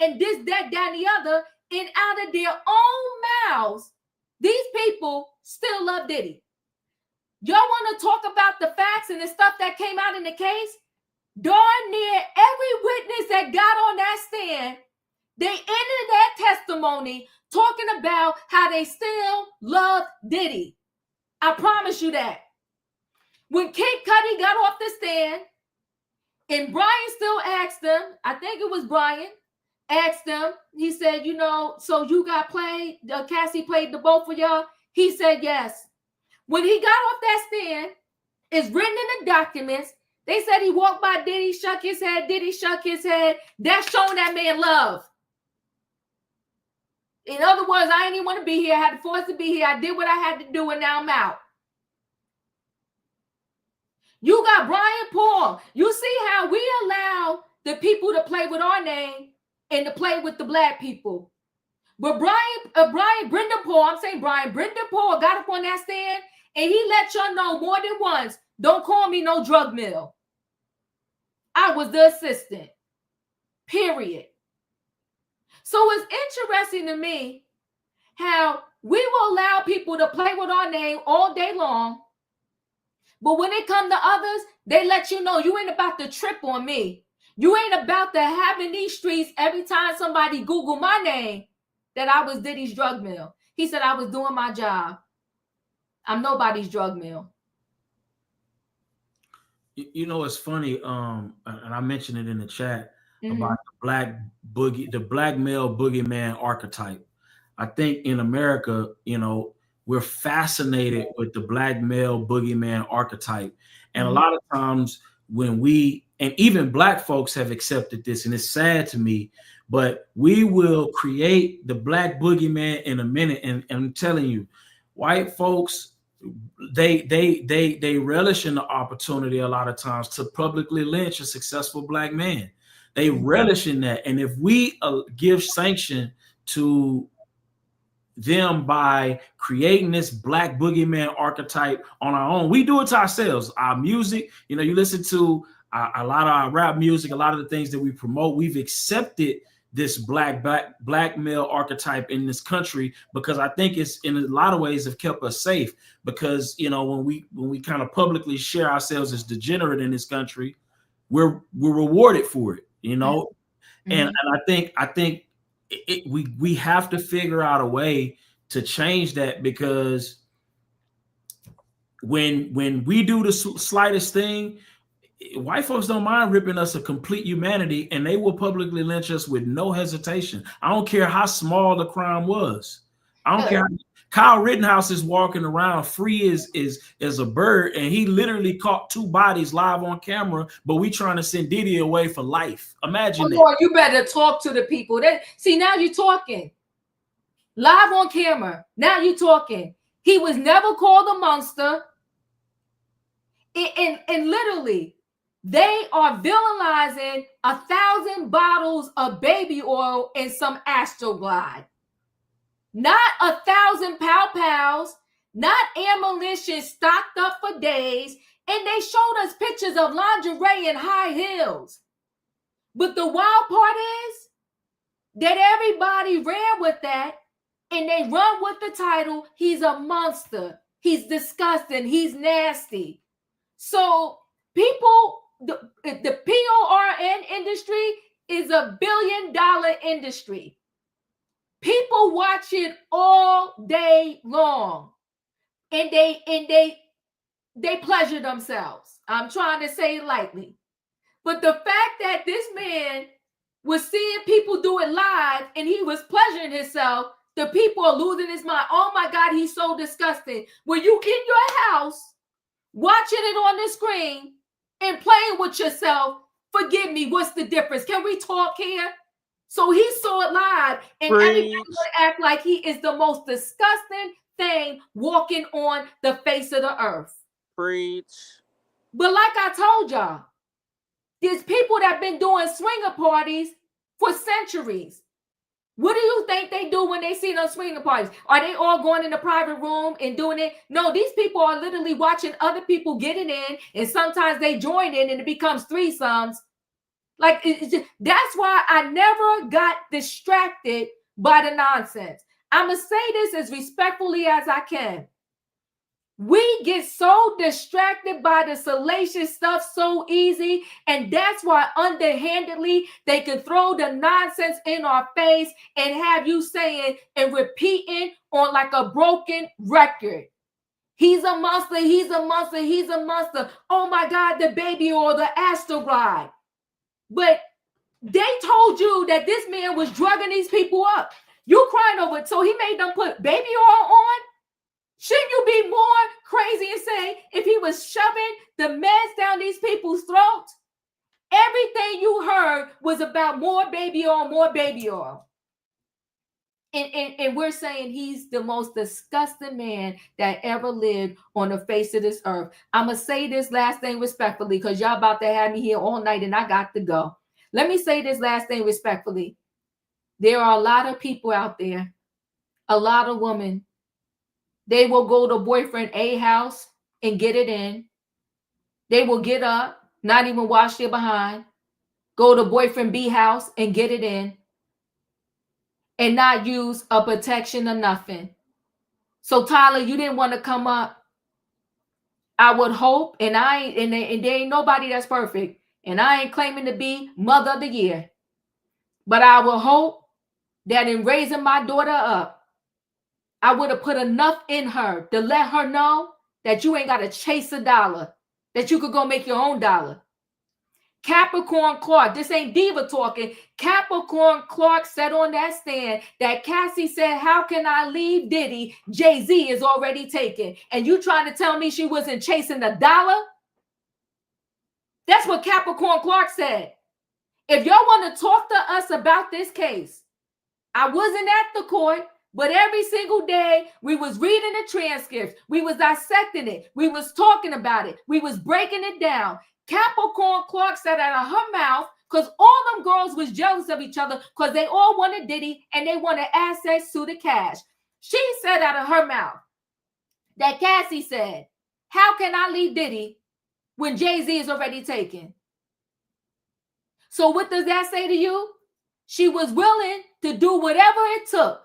and this, that, and the other? And out of their own mouths, these people still love Diddy. Y'all want to talk about the facts and the stuff that came out in the case? Darn near every witness that got on that stand, they ended that testimony talking about how they still love Diddy. I promise you that. When Kid Cudi got off the stand, and Brian still asked him, I think it was Brian, asked him, he said, you know, so you got played, Cassie played the both of y'all? He said yes. When he got off that stand, it's written in the documents, they said he walked by Diddy, shook his head, Diddy shook his head. That's showing that man love. In other words, I didn't even want to be here. I had to force to be here. I did what I had to do, and now I'm out. You got Brian Paul. You see how we allow the people to play with our name and to play with the black people. But Brendan Paul Paul got up on that stand and he let y'all know more than once, don't call me no drug mill. I was the assistant. Period. So it's interesting to me how we will allow people to play with our name all day long. But when it comes to others, they let you know you ain't about to trip on me. You ain't about to have in these streets every time somebody Google my name that I was Diddy's drug mill. He said I was doing my job. I'm nobody's drug mill. You know, it's funny, and I mentioned it in the chat about the black male boogeyman archetype. I think in America, you know, we're fascinated with the black male boogeyman archetype. And a lot of times when and even black folks have accepted this, and it's sad to me, but we will create the black boogeyman in a minute. And I'm telling you, white folks, they relish in the opportunity a lot of times to publicly lynch a successful black man. They relish in that. And if we give sanction to them by creating this black boogeyman archetype on our own. We do it to ourselves. Our music, you know, you listen to a lot of our rap music, a lot of the things that we promote, we've accepted this black male archetype in this country because I think it's in a lot of ways have kept us safe. Because, you know, when we kind of publicly share ourselves as degenerate in this country, we're rewarded for it, you know. And I think we have to figure out a way to change that, because when we do the slightest thing, white folks don't mind ripping us a complete humanity, and they will publicly lynch us with no hesitation. I don't care how small the crime was. I don't care. Kyle Rittenhouse is walking around free as a bird, and he literally caught 2 bodies live on camera, but we trying to send Diddy away for life. Imagine that. Lord, you better talk to the people. See, now you're talking. Live on camera. Now you're talking. He was never called a monster. And literally, they are villainizing 1,000 bottles of baby oil and some Astroglide. Not 1,000 pow-pows, not ammunition stocked up for days, and they showed us pictures of lingerie and high heels. But the wild part is that everybody ran with that, and they run with the title, he's a monster, he's disgusting, he's nasty. So people, the PORN industry is $1 billion industry. People watch it all day long, and they pleasure themselves. I'm trying to say it lightly. But the fact that this man was seeing people do it live and he was pleasuring himself, the people are losing his mind. Oh my God, he's so disgusting. When you in your house, watching it on the screen and playing with yourself, forgive me, what's the difference? Can we talk here? So he saw it live, and everybody would act like he is the most disgusting thing walking on the face of the earth. Preach. But like I told y'all, there's people that have been doing swinger parties for centuries. What do you think they do when they see those swinger parties? Are they all going in the private room and doing it? No, these people are literally watching other people get it in, and sometimes they join in and it becomes threesomes. Like, that's why I never got distracted by the nonsense. I'm going to say this as respectfully as I can. We get so distracted by the salacious stuff so easy, and that's why underhandedly they can throw the nonsense in our face and have you saying and repeating on like a broken record. He's a monster, he's a monster, he's a monster. Oh my God, the baby or the Astroglide. But they told you that this man was drugging these people up. You crying over it. So he made them put baby oil on. Shouldn't you be more crazy and say if he was shoving the meds down these people's throats? Everything you heard was about more baby oil, more baby oil. And we're saying he's the most disgusting man that ever lived on the face of this earth. I'm going to say this last thing respectfully, because y'all about to have me here all night and I got to go. Let me say this last thing respectfully. There are a lot of people out there, a lot of women. They will go to boyfriend A house and get it in. They will get up, not even wash their behind, go to boyfriend B house and get it in, and not use a protection or nothing. So Tyler, you didn't want to come up. I would hope, and there ain't nobody that's perfect, and I ain't claiming to be mother of the year, but I will hope that in raising my daughter up, I would have put enough in her to let her know that you ain't got to chase a dollar, that you could go make your own dollar. Capricorn Clark, this ain't Diva talking. Capricorn Clark said on that stand that Cassie said, how can I leave Diddy? Jay-Z is already taken. And you trying to tell me she wasn't chasing the dollar? That's what Capricorn Clark said. If y'all want to talk to us about this case, I wasn't at the court, but every single day we was reading the transcripts. We was dissecting it. We was talking about it. We was breaking it down. Capricorn Clark said out of her mouth, because all them girls was jealous of each other because they all wanted Diddy and they wanted access to the cash. She said out of her mouth that Cassie said, how can I leave Diddy when Jay-Z is already taken? So what does that say to you? She was willing to do whatever it took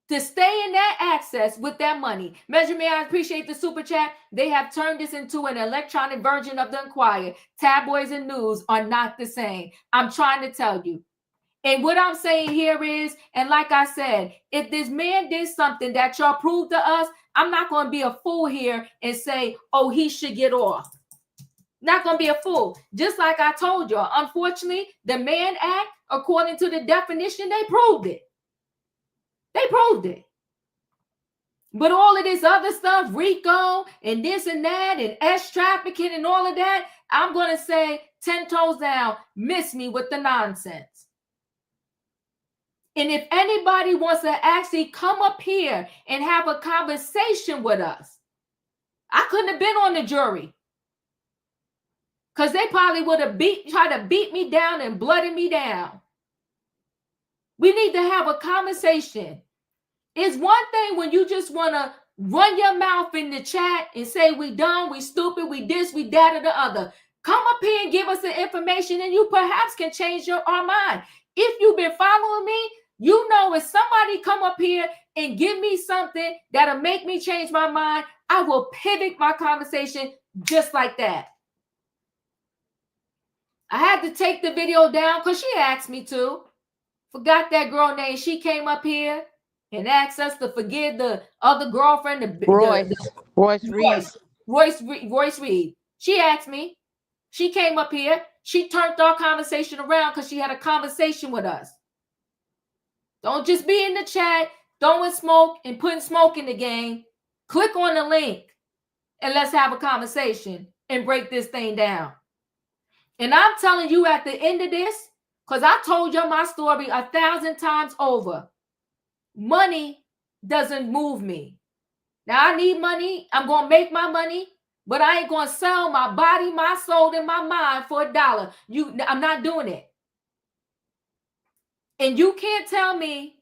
to stay in that access with that money. Measurement, I appreciate the super chat. They have turned this into an electronic version of the Inquirer. Tabloids and news are not the same. I'm trying to tell you. And what I'm saying here is, and like I said, if this man did something that y'all proved to us, I'm not going to be a fool here and say, oh, he should get off. Not going to be a fool. Just like I told y'all, unfortunately, the Mann Act, according to the definition, they proved it. They proved it. But all of this other stuff, RICO and this and that and S trafficking and all of that, I'm going to say 10 toes down, miss me with the nonsense. And if anybody wants to actually come up here and have a conversation with us, I couldn't have been on the jury. Because they probably would have tried to beat me down and blooded me down. We need to have a conversation. It's one thing when you just want to run your mouth in the chat and say we dumb, we stupid, we this, we that, or the other. Come up here and give us the information and you perhaps can change our mind. If you've been following me, you know if somebody come up here and give me something that'll make me change my mind, I will pivot my conversation just like that. I had to take the video down because she asked me to. Forgot that girl name. She came up here and asked us to forgive the other girlfriend, Royce Reed. She asked me. She came up here. She turned our conversation around because she had a conversation with us. Don't just be in the chat, throwing smoke and putting smoke in the game. Click on the link and let's have a conversation and break this thing down. And I'm telling you at the end of this, because I told you my story 1,000 times over. Money doesn't move me. Now I need money. I'm going to make my money, but I ain't going to sell my body, my soul, and my mind for $1. I'm not doing it. And you can't tell me.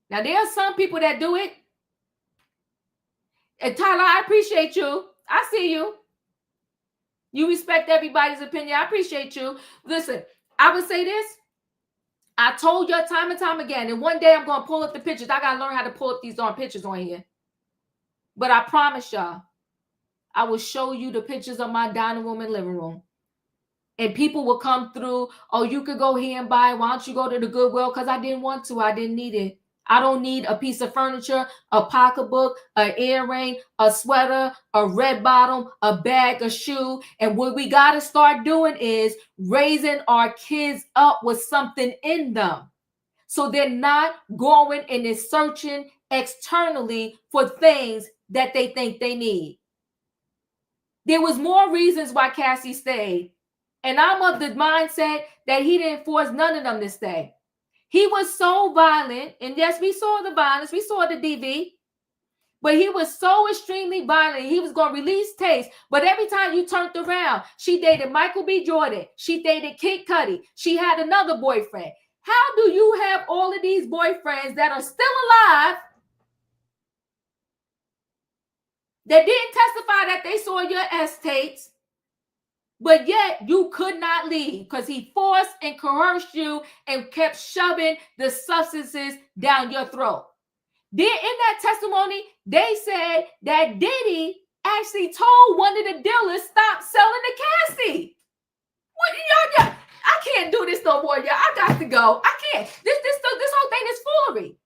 Now there are some people that do it. And Tyler, I appreciate you. I see you. You respect everybody's opinion. I appreciate you. Listen, I would say this. I told you time and time again, and one day I'm going to pull up the pictures. I got to learn how to pull up these darn pictures on here. But I promise y'all, I will show you the pictures of my dining room and living room. And people will come through, oh, you could go here and buy. Why don't you go to the Goodwill? Because I didn't want to. I didn't need it. I don't need a piece of furniture, a pocketbook, an earring, a sweater, a red bottom, a bag, a shoe. And what we got to start doing is raising our kids up with something in them. So they're not going and they're searching externally for things that they think they need. There was more reasons why Cassie stayed. And I'm of the mindset that he didn't force none of them to stay. He was so violent, and yes, we saw the violence, we saw the DV, but he was so extremely violent. He was going to release tapes, but every time you turned around, she dated Michael B. Jordan, she dated Kid Cudi, she had another boyfriend. How do you have all of these boyfriends that are still alive that didn't testify that they saw your S tapes? But yet you could not leave because he forced and coerced you and kept shoving the substances down your throat. Then in that testimony, they said that Diddy actually told one of the dealers, stop selling the Cassie. What, y'all, I can't do this no more, y'all. I got to go. I can't. This whole thing is foolery.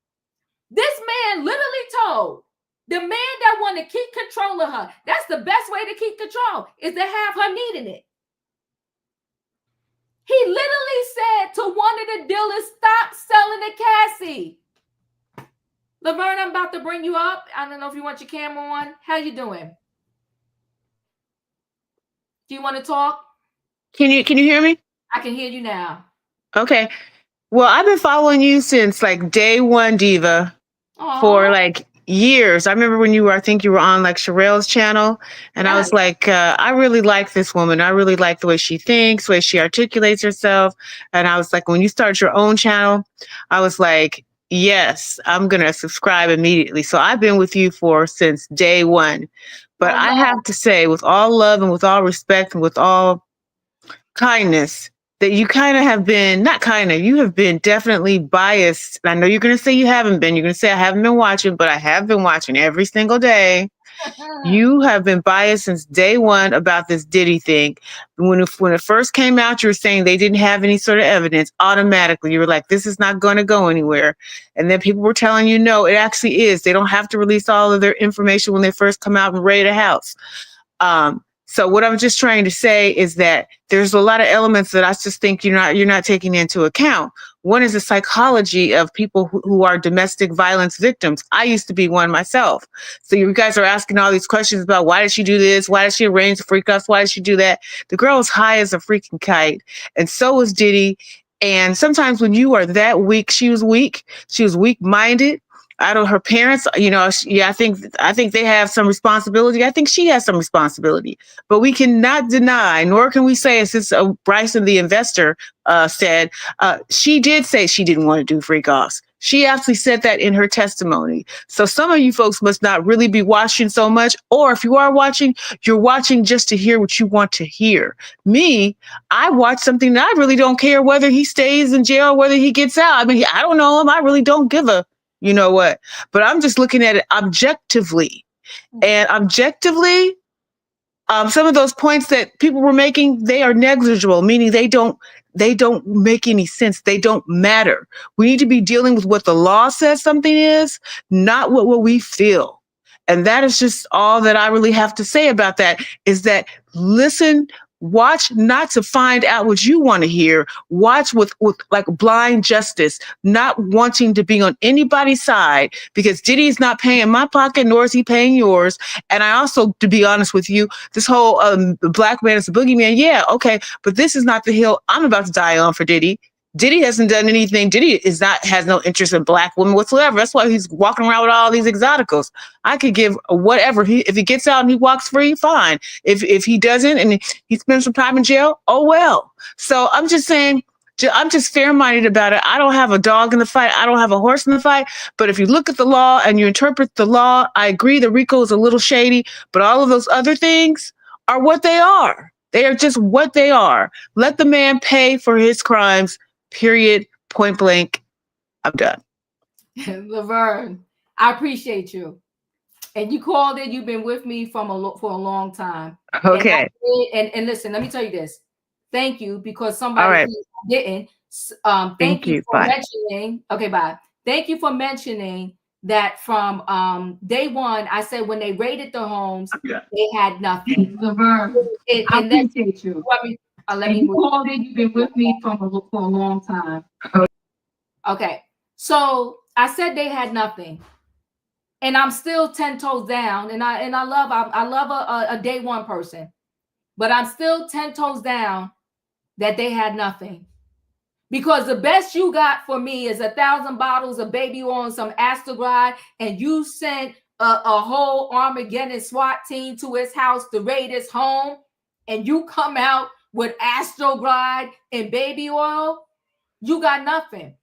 This man literally told the man that want to keep control of her, that's the best way to keep control, is to have her needing it. He literally said to one of the dealers, stop selling the Cassie. Laverne, I'm about to bring you up. I don't know if you want your camera on. How you doing? Do you want to talk? Can you hear me? I can hear you now. Okay. Well, I've been following you since like day one, Diva, for like years. I remember when I think you were on like Sherelle's channel, and I was like, I really like this woman. I really like the way she thinks, the way she articulates herself. And I was like, when you start your own channel, I was like, yes, I'm going to subscribe immediately. So I've been with you since day one. But I have to say, with all love and with all respect and with all kindness, that you kind of have been, not kind of, you have been definitely biased. I know you're going to say you haven't been. You're going to say I haven't been watching, but I have been watching every single day. You have been biased since day one about this Diddy thing. When it first came out, you were saying they didn't have any sort of evidence. Automatically, you were like, this is not going to go anywhere. And then people were telling you, no, it actually is. They don't have to release all of their information when they first come out and raid a house. So what I'm just trying to say is that there's a lot of elements that I just think you're not taking into account. One is the psychology of people who are domestic violence victims. I used to be one myself. So you guys are asking all these questions about why did she do this? Why did she arrange the freak offs? Why did she do that? The girl was high as a freaking kite. And so was Diddy. And sometimes when you are that weak, she was weak. She was weak-minded. I don't. Her parents, I think they have some responsibility. I think she has some responsibility. But we cannot deny, nor can we say, as Bryson, the investor, said, she did say she didn't want to do freak offs. She actually said that in her testimony. So some of you folks must not really be watching so much, or if you are watching, you're watching just to hear what you want to hear. Me, I watch something that I really don't care whether he stays in jail or whether he gets out. I mean, I don't know him. I really don't give a you know what, but I'm just looking at it objectively. And objectively, some of those points that people were making, they are negligible, meaning they don't make any sense. They don't matter. We need to be dealing with what the law says something is, not what we feel. And that is just all that I really have to say about that, is that watch not to find out what you want to hear. Watch with like blind justice, not wanting to be on anybody's side, because Diddy is not paying my pocket, nor is he paying yours. And I also, to be honest with you, this whole black man is a boogeyman. Yeah, okay, but this is not the hill I'm about to die on for Diddy. Diddy hasn't done anything. Diddy has no interest in black women whatsoever. That's why he's walking around with all these exoticals. I could give whatever. If he gets out and he walks free, fine. If he doesn't and he spends some time in jail, oh well. So I'm just saying, I'm just fair-minded about it. I don't have a dog in the fight. I don't have a horse in the fight. But if you look at the law and you interpret the law, I agree the RICO is a little shady, but all of those other things are what they are. They are just what they are. Let the man pay for his crimes. Period. Point blank. I'm done. Laverne, I appreciate you. And you called it. You've been with me for a long time. Okay. And listen, let me tell you this. Thank you, because somebody didn't. Thank you for mentioning. Okay, bye. Thank you for mentioning that from day one. I said when they raided the homes, they had nothing. Laverne, I appreciate you. Let me move. Called it. You've been with me for a long time. Okay, so I said they had nothing, and I'm still 10 toes down. And I love a day one person, but I'm still 10 toes down that they had nothing, because the best you got for me is 1,000 bottles of baby oil and some Astroglide, and you sent a whole Armageddon SWAT team to his house to raid his home, and you come out with Astroglide and baby oil. You got nothing.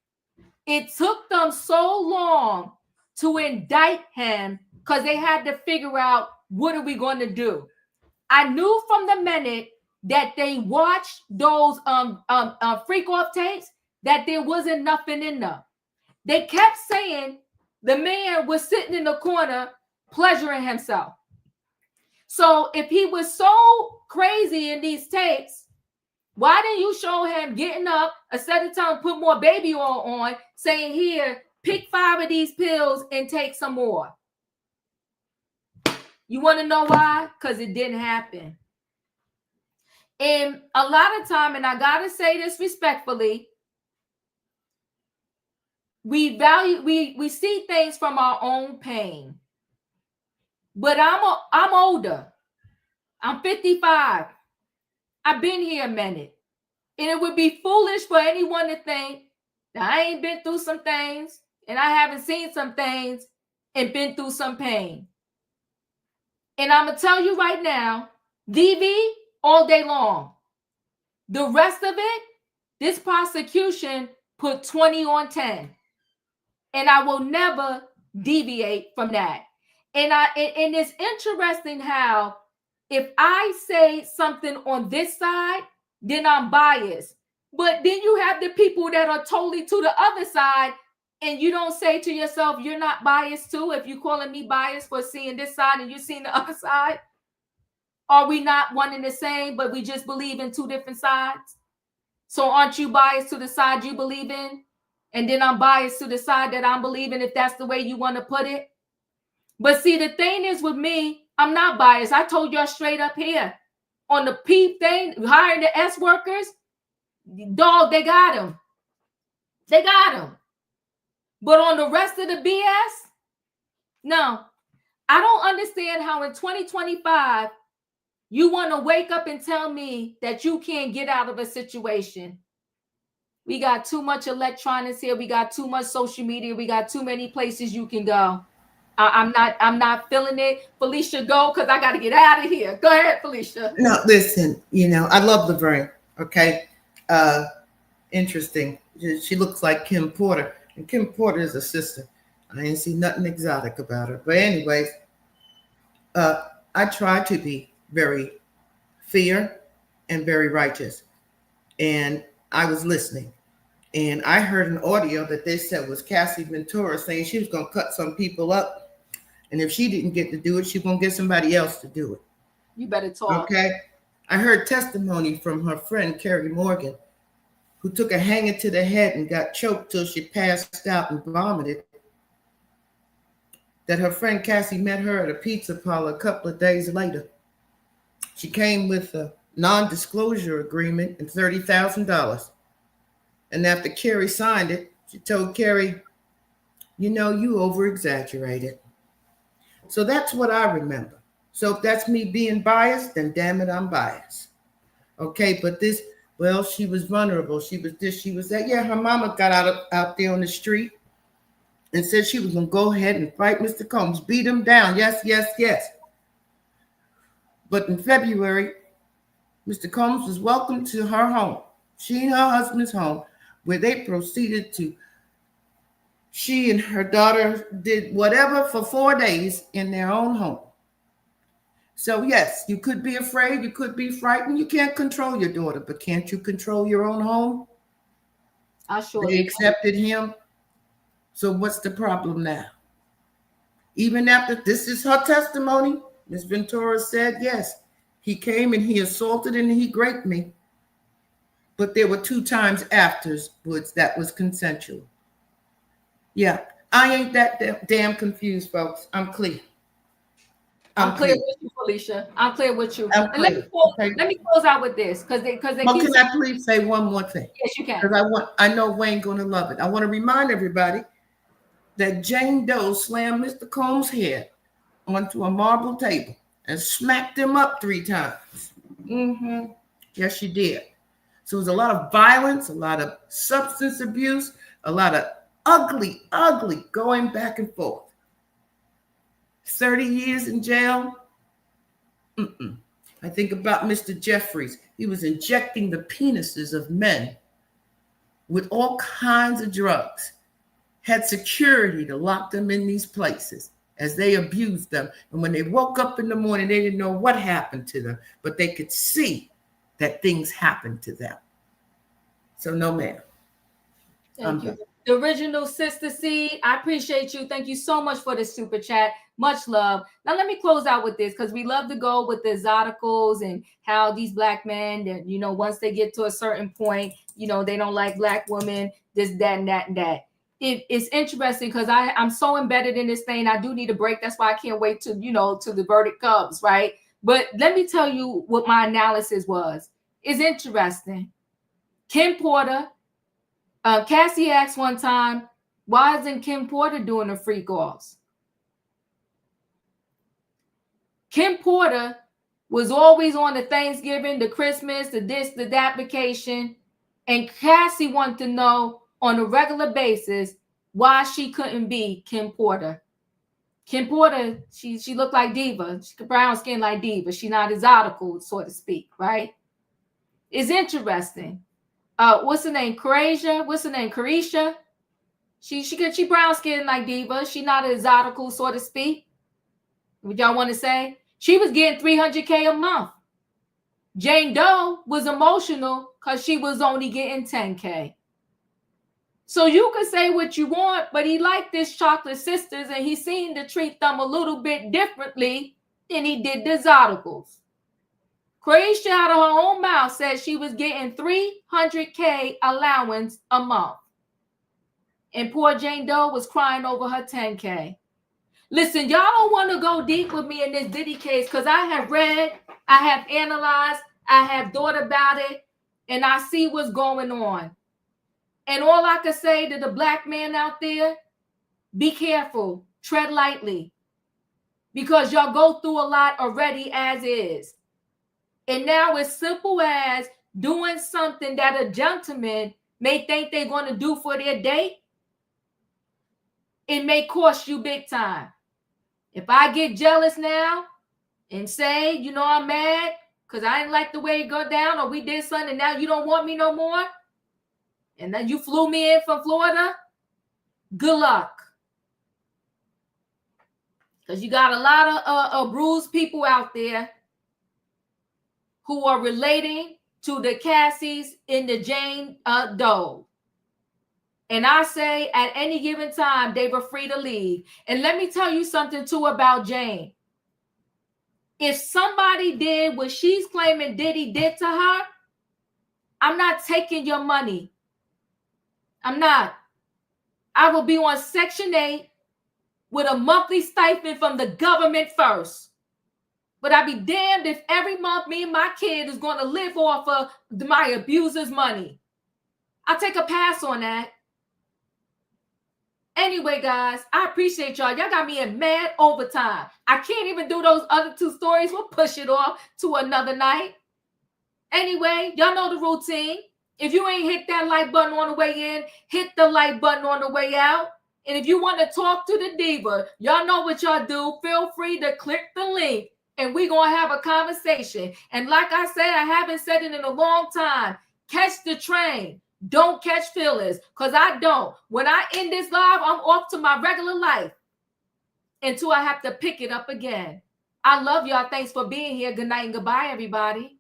It took them so long to indict him because they had to figure out, what are we going to do? I knew from the minute that they watched those freak off tapes that there wasn't nothing in them. They kept saying the man was sitting in the corner pleasuring himself. So if he was so crazy in these tapes, why didn't you show him getting up, instead of telling him put more baby oil on, saying, here, pick 5 of these pills and take some more? You want to know why? Because it didn't happen. And a lot of time, and I got to say this respectfully, we see things from our own pain. But I'm older. I'm 55. I've been here a minute. And it would be foolish for anyone to think that I ain't been through some things and I haven't seen some things and been through some pain. And I'm going to tell you right now, DV all day long. The rest of it, this prosecution put 20 on 10. and I will never deviate from that. And it's interesting how if I say something on this side, then I'm biased. But then you have the people that are totally to the other side, and you don't say to yourself, you're not biased too. If you're calling me biased for seeing this side and you're seeing the other side, are we not one and the same, but we just believe in two different sides? So aren't you biased to the side you believe in? And then I'm biased to the side that I'm believing, if that's the way you want to put it. But see, the thing is with me, I'm not biased. I told y'all straight up here on the PEEP thing, hiring the S workers, dog, they got them. They got them. But on the rest of the BS, no. I don't understand how in 2025, you want to wake up and tell me that you can't get out of a situation. We got too much electronics here. We got too much social media. We got too many places you can go. I'm not feeling it. Felicia, go, because I got to get out of here. Go ahead, Felicia. No, listen, I love Laverne, okay? Interesting. She looks like Kim Porter, and Kim Porter is a sister. I ain't see nothing exotic about her. But anyways, I try to be very fair and very righteous. And I was listening. And I heard an audio that they said was Cassie Ventura saying she was going to cut some people up. And if she didn't get to do it, she's going to get somebody else to do it. You better talk. Okay. I heard testimony from her friend, Carrie Morgan, who took a hanger to the head and got choked till she passed out and vomited. That her friend Cassie met her at a pizza parlor a couple of days later. She came with a non-disclosure agreement and $30,000. And after Carrie signed it, she told Carrie, you over-exaggerated. So that's what I remember. So if that's me being biased, then damn it, I'm biased. Okay, but she was vulnerable. She was this, she was that. Yeah, her mama got out there on the street and said she was going to go ahead and fight Mr. Combs, beat him down. Yes, yes, yes. But in February, Mr. Combs was welcomed to her home, she and her husband's home, where they proceeded to, she and her daughter did whatever for 4 days in their own home. So yes, you could be afraid, you could be frightened, you can't control your daughter, but can't you control your own home? They accepted him. So what's the problem now? Even after this is her testimony, Ms. Ventura said, yes, he came and he assaulted and he raped me. But there were 2 times afterwards that was consensual. Yeah, I ain't that damn confused, folks. I'm clear. I'm clear with you, Felicia. I'm clear with you. And let me close out with this because they can I please say one more thing? Yes, you can. Because I know Wayne gonna love it. I want to remind everybody that Jane Doe slammed Mr. Combs' head onto a marble table and smacked him up 3 times. Yes, she did. So it was a lot of violence, a lot of substance abuse, a lot of ugly going back and forth. 30 years in jail. I think about Mr. Jeffries. He was injecting the penises of men with all kinds of drugs, had security to lock them in these places as they abused them. And when they woke up in the morning, they didn't know what happened to them, but they could see that things happened to them. So no, ma'am. Thank you. The original Sister C, I appreciate you. Thank you so much for the super chat. Much love. Now let me close out with this because we love to go with the exoticals and how these black men that, once they get to a certain point, they don't like black women, this, that, and that, and that. It's interesting because I'm so embedded in this thing. I do need a break. That's why I can't wait to, till the verdict comes, right? But let me tell you what my analysis was. It's interesting. Kim Porter, Cassie asked one time, why isn't Kim Porter doing the freak offs? Kim Porter was always on the Thanksgiving, the Christmas, the this, the that vacation. And Cassie wanted to know on a regular basis why she couldn't be Kim Porter. Kim Porter, she looked like Diva. She got brown skin like Diva. She's not exotical, so to speak, right? It's interesting. What's her name? Carisha? She brown skin like Diva. She not exotical, so to speak. What y'all want to say? She was getting $300K a month. Jane Doe was emotional because she was only getting $10K. So you could say what you want, but he liked his chocolate sisters and he seemed to treat them a little bit differently than he did the exoticals. Croatia out of her own mouth said she was getting $300K allowance a month. And poor Jane Doe was crying over her $10K. Listen, y'all don't want to go deep with me in this Diddy case because I have read, I have analyzed, I have thought about it, and I see what's going on. And all I can say to the black man out there, be careful, tread lightly, because y'all go through a lot already as is. And now it's simple as doing something that a gentleman may think they're going to do for their date. It may cost you big time. If I get jealous now and say, you know, I'm mad because I didn't like the way it go down, or we did something and now you don't want me no more, and then you flew me in from Florida, good luck. Because you got a lot of bruised people out there who are relating to the Cassies in the Jane Doe. And I say at any given time, they were free to leave. And let me tell you something too about Jane. If somebody did what she's claiming Diddy did to her, I'm not taking your money. I'm not. I will be on Section 8 with a monthly stipend from the government first. But I'd be damned if every month me and my kid is going to live off of my abuser's money. I'll take a pass on that. Anyway, guys, I appreciate y'all. Y'all got me in mad overtime. I can't even do those other two stories. We'll push it off to another night. Anyway, y'all know the routine. If you ain't hit that like button on the way in, hit the like button on the way out. And if you want to talk to the Diva, y'all know what y'all do. Feel free to click the link and we're going to have a conversation. And like I said, I haven't said it in a long time. Catch the train. Don't catch feelings, because I don't. When I end this live, I'm off to my regular life until I have to pick it up again. I love y'all. Thanks for being here. Good night and goodbye, everybody.